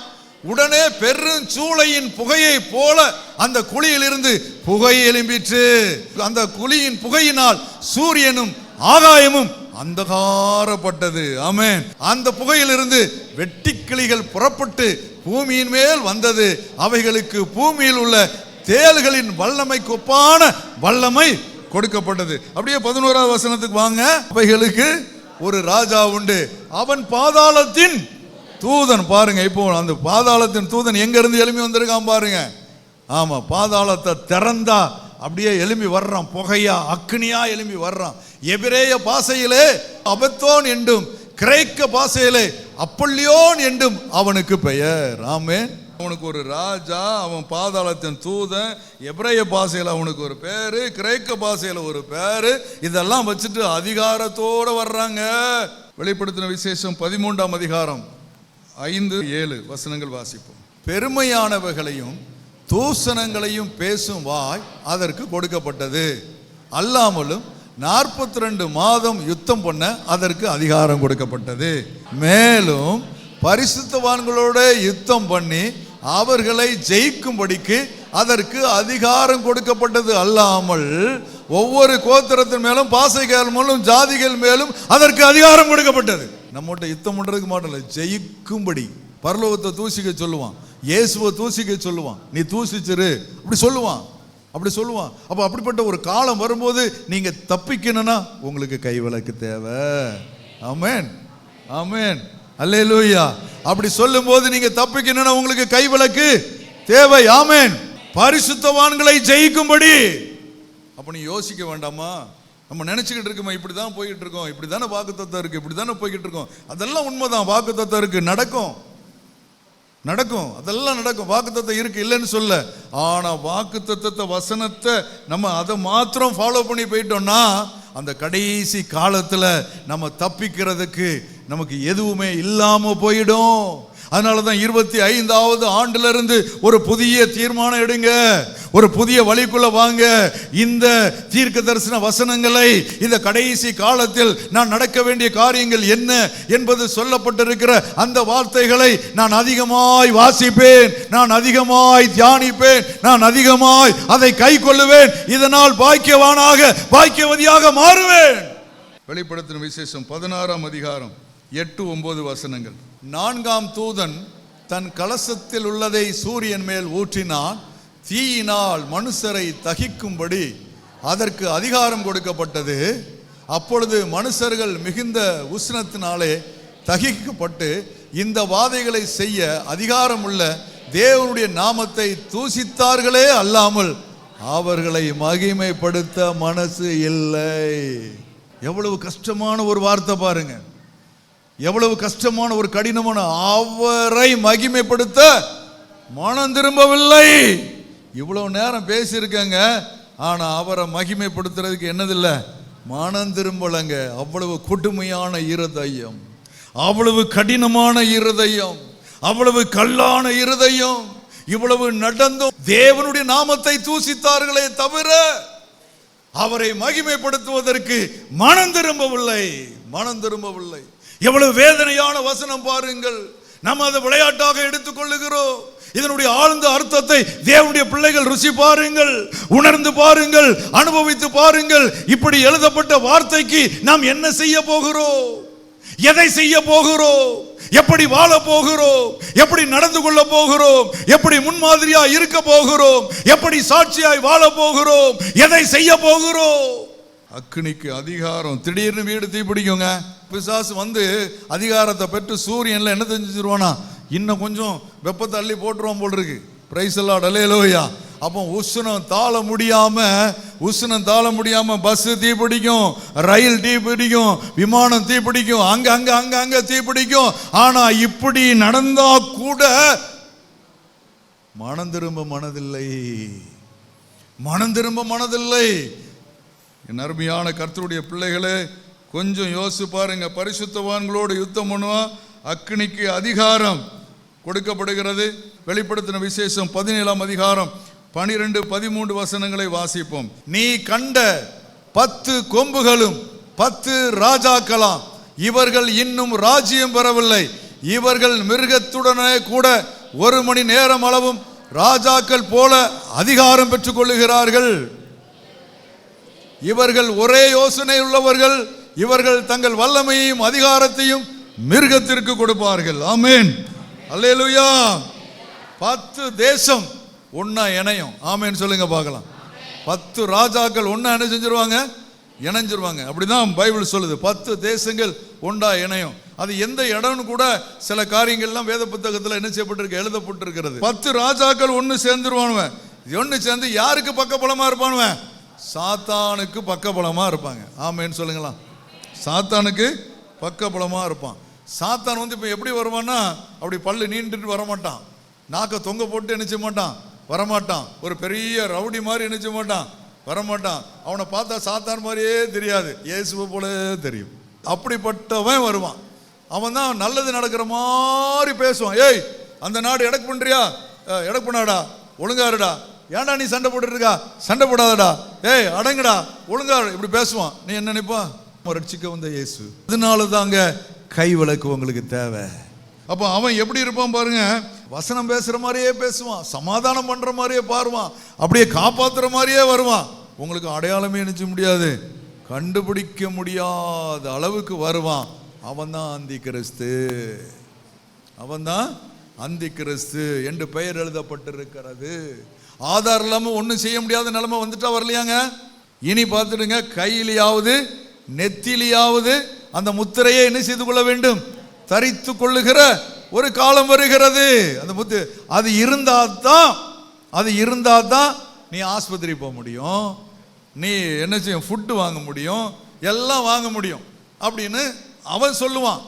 உடனே பெருஞ்சூளையின் புகையை போல அந்த குழியில் இருந்து புகை எழும்பிற்று. அந்த குழியின் புகையினால் சூரியனும் ஆகாயமும் அந்தகாரப்பட்டது. ஆமென். அந்த புகையிலிருந்து வெட்டுக்கிளிகள் புறப்பட்டு பூமியின் மேல் வந்தது. அவைகளுக்கு பூமியில் உள்ள தேள்களின் வல்லமைக்கு ஒப்பான வல்லமை கொடுக்கப்பட்டது. அப்படியே 11ஆவது வசனத்துக்கு வாங்க. அவைகளுக்கு ஒரு ராஜா உண்டு, அவன் பாதாளத்தின் தூதன். பாருங்க, இப்போ அந்த பாதாளத்தின் தூதன் எங்க இருந்து எழும்பி வந்திருக்கான் பாருங்க. ஆமா, பாதாளத்தை திறந்தா அப்படியே எழும்பி வர்றான், புகையா அக்னியா எழும்பி வர்றான். எபிரேய பாஷையிலே அபத்தோன் என்றும் கிரேக்க பாஷையிலே அப்பல்லியோன் என்றும் அவனுக்கு பெயர். ஆமென். அவனுக்கு ஒரு ராஜா, அவன் பாதாளத்தின் தூதன். எபிரேய பாஷையில் அவனுக்கு ஒரு பேரு, கிரேக்க பாஷையில் ஒரு பேரு. இதெல்லாம் வச்சுட்டு அதிகாரத்தோடு வர்றாங்க. வெளிப்படுத்தின விசேஷம் 13ஆம் அதிகாரம் 5-7 வசனங்கள் வாசிப்போம். பெருமையானவைகளையும் தூசணங்களையும் பேசும் வாய் அதற்கு கொடுக்கப்பட்டது. அல்லாமலும் 42 மாதம் யுத்தம் பண்ண அதற்கு அதிகாரம் கொடுக்கப்பட்டது. மேலும் பரிசுத்தவான்களோட யுத்தம் பண்ணி அவர்களை ஜெயிக்கும்படிக்கு அதற்கு அதிகாரம் கொடுக்கப்பட்டது. அல்லாமல் ஒவ்வொரு கோத்திரத்தின் மேலும் பாசைகள் மேலும் ஜாதிகள் மேலும் அதற்கு அதிகாரம் கொடுக்கப்பட்டது. நம்மகிட்ட யுத்தம் பண்றதுக்கு மாட்டல, ஜெயிக்கும்படி. பரலோகத்தை தூசிக்க சொல்லுவான், இயேசுவை தூசிக்க சொல்லுவான், நீ தூசிச்சிரு அப்படி சொல்லுவான். அப்ப அப்படிப்பட்ட ஒரு காலம் வரும்போது நீங்க தப்பிக்கணும்னா உங்களுக்கு கைவிளக்கு தேவை. ஆமென், ஆமென், அல்லேலூயா. அப்படி சொல்லும் போது நீங்க தப்பிக்கணும்னா உங்களுக்கு கைவிளக்கு தேவை. ஆமென். பரிசுத்தவான்களை ஜெயிக்கும்படி. அப்ப நீ யோசிக்க வேண்டாமா? நம்ம நினைச்சுக்கிட்டு இருக்கோமா, இப்படிதான் போய்கிட்டு இருக்கோம், இப்படிதானே வாக்குத்தத்தம் இருக்கு, இப்படிதானே போய்கிட்டு இருக்கோம். அதெல்லாம் உண்மைதான், வாக்குத்தத்தம் இருக்கு, நடக்கும், அதெல்லாம் நடக்கும். வாக்குத்தத்தம் இருக்கு, இல்லைன்னு சொல்ல. ஆனா வாக்குத்தத்தத்தை வசனத்தை நம்ம அதை மாத்திரம் ஃபாலோ பண்ணி போயிட்டோம்னா அந்த கடைசி காலத்துல நம்ம தப்பிக்கிறதுக்கு நமக்கு எதுவுமே இல்லாம போயிடும். அதனால தான் 25வது ஆண்டுல இருந்து ஒரு புதிய தீர்மானம் எடுங்க, ஒரு புதிய வழிக்குள்ள வாங்க. இந்த தீர்க்க தரிசன வசனங்களை, இந்த கடைசி காலத்தில் நான் நடக்க வேண்டிய காரியங்கள் என்ன என்பது சொல்லப்பட்டிருக்கிற அந்த வார்த்தைகளை நான் அதிகமாய் வாசிப்பேன், நான் அதிகமாய் தியானிப்பேன், நான் அதிகமாய் அதை கை கொள்ளுவேன். இதனால் பாக்கியவானாக பாக்கியவதியாக மாறுவேன். வெளிப்படுத்தின விசேஷம் 16ஆம் அதிகாரம் 8-9 வசனங்கள். 4ஆம் தூதன் தன் கலசத்தில் உள்ளதை சூரியன் மேல் ஊற்றினான். தீயினால் மனுஷரை தகிக்கும்படி அதற்கு அதிகாரம் கொடுக்கப்பட்டது. அப்பொழுது மனுஷர்கள் மிகுந்த உஷ்ணத்தினாலே தகிக்கப்பட்டு இந்த வாதைகளை செய்ய அதிகாரம் உள்ள தேவனுடைய நாமத்தை தூசித்தார்களே அல்லாமல் அவர்களை மகிமைப்படுத்த மனசு இல்லை. எவ்வளவு கஷ்டமான ஒரு வார்த்தை பாருங்க, எவ்வளவு கஷ்டமான ஒரு கடினமான. அவரை மகிமைப்படுத்த மனம் திரும்பவில்லை. இவ்வளவு நேரம் பேசியிருக்கங்க, ஆனா அவரை மகிமைப்படுத்துறதுக்கு என்னதில்லை, மனம் திரும்பலங்க. அவ்வளவு கொடுமையான இருதயம், அவ்வளவு கடினமான இருதயம், அவ்வளவு கல்லான இருதயம். இவ்வளவு நடந்தும் தேவனுடைய நாமத்தை தூசித்தார்களே தவிர அவரை மகிமைப்படுத்துவதற்கு மனம் திரும்பவில்லை, மனம் திரும்பவில்லை. எவ்வளவு வேதனையான வசனம் பாருங்கள். நம்ம அதை விளையாட்டாக எடுத்துக்கொள்ளுகிறோம். இதனுடைய ஆழ்ந்த அர்த்தத்தை தேவனுடைய பிள்ளைகள் ருசி பாருங்கள், உணர்ந்து பாருங்கள், அனுபவித்து பாருங்கள். இப்படி எழுதப்பட்ட வார்த்தைக்கு நாம் என்ன செய்ய போகிறோம், எதை செய்ய போகிறோம், எப்படி வாழ போகிறோம், எப்படி நடந்து கொள்ள போகிறோம், எப்படி முன்மாதிரியா இருக்க போகிறோம், எப்படி சாட்சியாய் வாழ போகிறோம், எதை செய்ய போகிறோம். அக்னிக்கு அதிகாரம். திடீர்னு வீடு தீப்பிடிக்குங்க. பிசாசு வந்து அதிகாரத்தை பெற்று சூரியன்ல என்ன செஞ்சிருவானா, இன்னும் கொஞ்சம் வெப்பத்தை அள்ளி போட்டுருவான் போல் இருக்கு. பிரைஸ் எல்லாம் அல்லேலூயா. அப்போ உஷ்ணம் தாழ முடியாம பஸ் தீப்பிடிக்கும், ரயில் தீப்பிடிக்கும், விமானம் தீப்பிடிக்கும், அங்க தீப்பிடிக்கும். ஆனா இப்படி நடந்தா கூட மனம் திரும்ப மனதில்லை. என் அருமையான கர்த்தருடைய பிள்ளைகளே, கொஞ்சம் யோசிச்சு பாருங்க. பரிசுத்தவான்களோடு யுத்தம் பண்ணுவான். அக்னிக்கு அதிகாரம் கொடுக்கப்படுகிறது. வெளிப்படுத்தின விசேஷம் 17ஆம் அதிகாரம் 12-13 வசனங்களை வாசிப்போம். நீ கண்ட 10 கொம்புகளும் 10 ராஜாக்களாம். இவர்கள் இன்னும் ராஜ்யம் பெறவில்லை. இவர்கள் மிருகத்துடனே கூட 1 மணி நேரம் அளவும் ராஜாக்கள் போல அதிகாரம் பெற்றுக் கொள்ளுகிறார்கள். இவர்கள் ஒரே யோசனை உள்ளவர்கள். இவர்கள் தங்கள் வல்லமையையும் அதிகாரத்தையும் மிருகத்திற்கு கொடுப்பார்கள். ஆமென், அல்லேலூயா. 10 தேசம் ஒன்னா இணையும். ஆமென் சொல்லுங்க பார்க்கலாம். 10 ராஜாக்கள் ஒன்னா என்ன செஞ்சிருவாங்க, இணைஞ்சிருவாங்க. அப்படிதான் பைபிள் சொல்லுது. 10 தேசங்கள் ஒன்றா இணையும். அது எந்த இடம்னு கூட சில காரியங்கள்லாம் வேத புத்தகத்தில் என்ன செய்யப்பட்டிருக்கு, எழுதப்பட்டிருக்கிறது. 10 ராஜாக்கள் ஒன்று சேர்ந்துருவானுவன். ஒன்று சேர்ந்து யாருக்கு பக்கபலமா இருப்பானுவன், சாத்தானுக்கு பக்கபலமா இருப்பாங்க. ஆமென் சொல்லுங்களா. சாத்தானுக்கு பக்கபலமா இருப்பான். சாத்தான் வந்து இப்போ எப்படி வருவான்னா, அப்படி பல்லு நீண்டுட்டு வரமாட்டான், நாக்க தொங்க போட்டு என்ன செய்ய மாட்டான், வரமாட்டான். ஒரு பெரிய ரவுடி மாதிரி என்ன செய்ய மாட்டான், வரமாட்டான். அவனை பார்த்தா சாத்தான் மாதிரியே தெரியாது, இயேசுவை போல தெரியும். அப்படிப்பட்டவன் வருவான். அவன் தான் நல்லது நடக்கிற மாதிரி பேசுவான். ஏய், அந்த நாடு எடக்கு பண்றியா, எடக்கு பண்ணாடா, ஒழுங்காருடா, ஏன்டா நீ சண்டை போட்டு இருக்கா, சண்டை போடாதடா, ஏய் அடங்குடா, ஒழுங்கா, இப்படி பேசுவான். நீ என்ன நினைப்பா, ரட்சிக்க வந்த இயேசு. அதனால தாங்க கை விளக்கு உங்களுக்கு தேவை. அப்போ அவன் எப்படி இருப்பான் பாருங்க. வசனம் பேசுற மாதிரியே பேசுவான், சமாதானம் பண்ற மாதிரியே பாருவான், அப்படியே காப்பாத்துற மாதிரியே வருவான். உங்களுக்கு அடையாளமே நினைச்ச முடியாது, கண்டுபிடிக்க முடியாத அளவுக்கு வருவான். அவன் தான் அந்தி கிறிஸ்து, அவன் தான் அந்தி கிறிஸ்து என்று பெயர் எழுதப்பட்டிருக்கிறது. ஆதாரம் இல்லாம ஒன்றும் செய்ய முடியாத நிலைமை வந்துட்டா வரலையாங்க. இனி பார்த்துடுங்க, கையிலேயாவது நெத்திலியாவது அந்த முத்திரையை என்ன செய்து கொள்ள வேண்டும், தரித்து கொள்ளுகிற ஒரு காலம் வருகிறது. அந்த முத்து அது இருந்தா தான் நீ ஆஸ்பத்திரி போக முடியும், நீ என்ன செய்யும், ஃபுட்டு வாங்க முடியும், எல்லாம் வாங்க முடியும் அப்படின்னு அவன் சொல்லுவான்.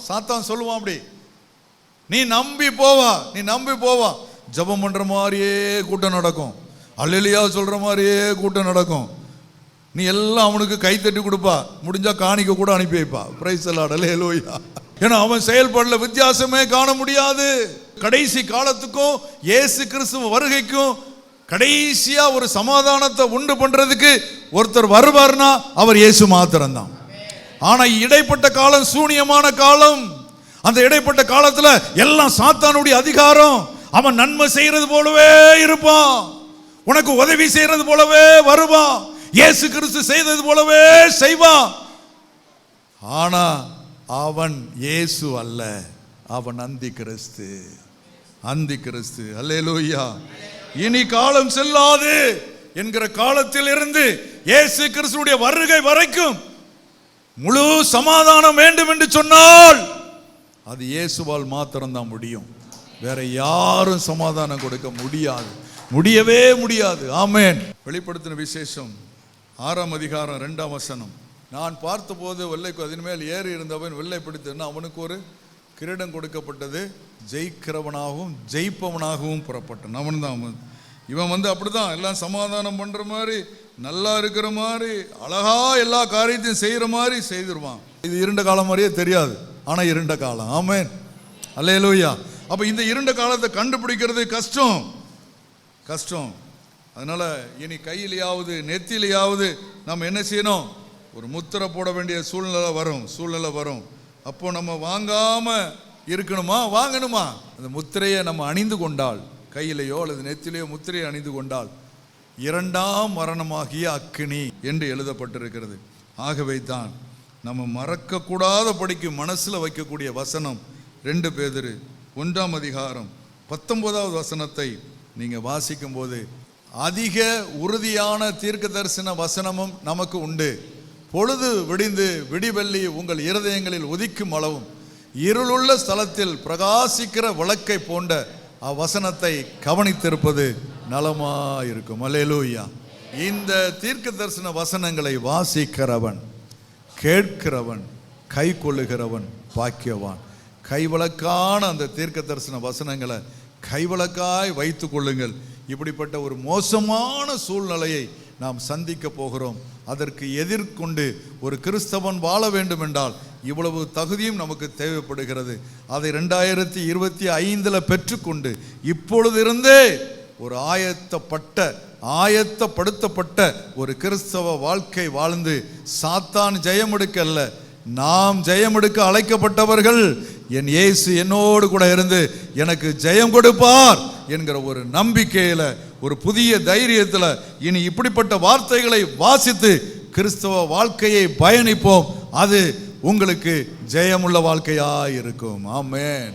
சாத்தான் சொல்லுவான். அப்படி நீ நம்பி போவா. ஜெபம் பண்ற மாதிரியே கூட்டம் நடக்கும், அல்லேலூயா சொல்ற மாதிரியே கூட்டம் நடக்கும். நீ எல்லாம் அவனுக்கு கை தட்டி கொடுப்பா, முடிஞ்சா காணிக்க கூட அனுப்பி வைப்பா. பிரைஸ் தி லார்ட், அல்லேலூயா. ஏன்னா அவன் செயல்பாடுல வித்தியாசமே காண முடியாது. கடைசி காலத்துக்கும் இயேசு கிறிஸ்துவ வருகைக்கும் கடைசியா ஒரு சமாதானத்தை உண்டு பண்றதுக்கு ஒருத்தர் வருவார்னா அவர் இயேசு மாத்திரம்தான். ஆனா இடைப்பட்ட காலம் சூனியமான காலம். அந்த இடைப்பட்ட காலத்துல எல்லாம் சாத்தானுடைய அதிகாரம். அவன் நன்மை செய்யறது போலவே இருப்பான், உனக்கு உதவி செய்யறது போலவே வருவான், இயேசு கிறிஸ்து செய்தது போலவே செய்வான். ஆனா அவன் இயேசு அல்ல, அவன் அந்தி கிறிஸ்து. அந்தி கிறிஸ்து. அல்லேலூயா. இனி காலம் செல்லாது என்கிற காலத்தில் இருந்து இயேசு கிறிஸ்துடைய வருகை வரைக்கும் முழு சமாதானம் வேண்டும் என்று சொன்னால் அது இயேசுவால் மாத்திரம்தான் முடியும். வேற யாரும் சமாதானம் கொடுக்க முடியாது, முடியவே முடியாது. ஆமென். வெளிப்படுத்தின விசேஷம் 6ஆம் அதிகாரம் 2ஆம் வசனம். நான் பார்த்தபோது வெள்ளைக்கு அதன் மேல் ஏறி இருந்தவன் வெள்ளை பிடித்தவன், அவனுக்கு ஒரு கிரீடம் கொடுக்கப்பட்டது, ஜெயிக்கிறவனாகவும் ஜெயிப்பவனாகவும் புறப்பட்டான். அவன் தான் இவன் அப்படிதான் எல்லாம் சமாதானம் பண்ற மாதிரி, நல்லா இருக்கிற மாதிரி, அழகா எல்லா காரியத்தையும் செய்யற மாதிரி செய்திருவான். இது இருண்ட காலம் மாதிரியே தெரியாது, ஆனா இருண்ட காலம். ஆமென். அல்லேலூயா. அப்ப இந்த இருண்ட காலத்தை கண்டுபிடிக்கிறது கஷ்டம் கஷ்டம். அதனால இனி கையிலையாவது நெத்திலையாவது நம்ம என்ன செய்யணும்? ஒரு முத்திரை போட வேண்டிய சூழ்நிலை வரும். அப்போ நம்ம வாங்காம இருக்கணுமா வாங்கணுமா? அந்த முத்திரையை நம்ம அணிந்து கொண்டால், கையிலையோ அல்லது நெத்திலையோ முத்திரையை அணிந்து கொண்டால் 2ஆம் மரணமாகிய அக்கினி என்று எழுதப்பட்டிருக்கிறது. ஆகவே தான் நம்ம மறக்கக்கூடாத படிக்கு மனசுல வைக்கக்கூடிய வசனம் 2 பேதுரு 1ஆம் அதிகாரம் 19வது வசனத்தை நீங்க வாசிக்கும் போது அதிக உறுதியான தீர்க்க தரிசன வசனமும் நமக்கு உண்டு. பொழுது விடிந்து விடிவெள்ளி உங்கள் இருதயங்களில் உதிக்கும் அளவும் இருளுள்ள ஸ்தலத்தில் பிரகாசிக்கிற விளக்கை போன்ற அவ்வசனத்தை கவனித்திருப்பது நலமாயிருக்கும். அல்லேலூயா. இந்த தீர்க்க தரிசன வசனங்களை வாசிக்கிறவன், கேட்கிறவன், கை கொள்ளுகிறவன் பாக்கியவான். கைவிளக்கான அந்த தீர்க்க தரிசன வசனங்களை கைவிளக்காய் வைத்து கொள்ளுங்கள். இப்படிப்பட்ட ஒரு மோசமான சூழ்நிலையை நாம் சந்திக்க போகிறோம். அதற்கு எதிர்கொண்டு ஒரு கிறிஸ்தவன் வாழ வேண்டும் என்றால் இவ்வளவு தகுதியும் நமக்கு தேவைப்படுகிறது. அதை 2025 பெற்றுக்கொண்டு இப்பொழுது இருந்தே ஒரு ஆயத்தப்படுத்தப்பட்ட ஒரு கிறிஸ்தவ வாழ்க்கை வாழ்ந்து சாத்தான் ஜெயமெடுக்க அல்ல, நாம் ஜெயமெடுக்க அழைக்கப்பட்டவர்கள். என் இயேசு என்னோடு கூட இருந்து எனக்கு ஜெயம் கொடுப்பார் என்கிற ஒரு நம்பிக்கையில, ஒரு புதிய தைரியத்தில் இனி இப்படிப்பட்ட வார்த்தைகளை வாசித்து கிறிஸ்தவ வாழ்க்கையை பயணிப்போம். அது உங்களுக்கு ஜெயமுள்ள வாழ்க்கையா இருக்கும். ஆமென்.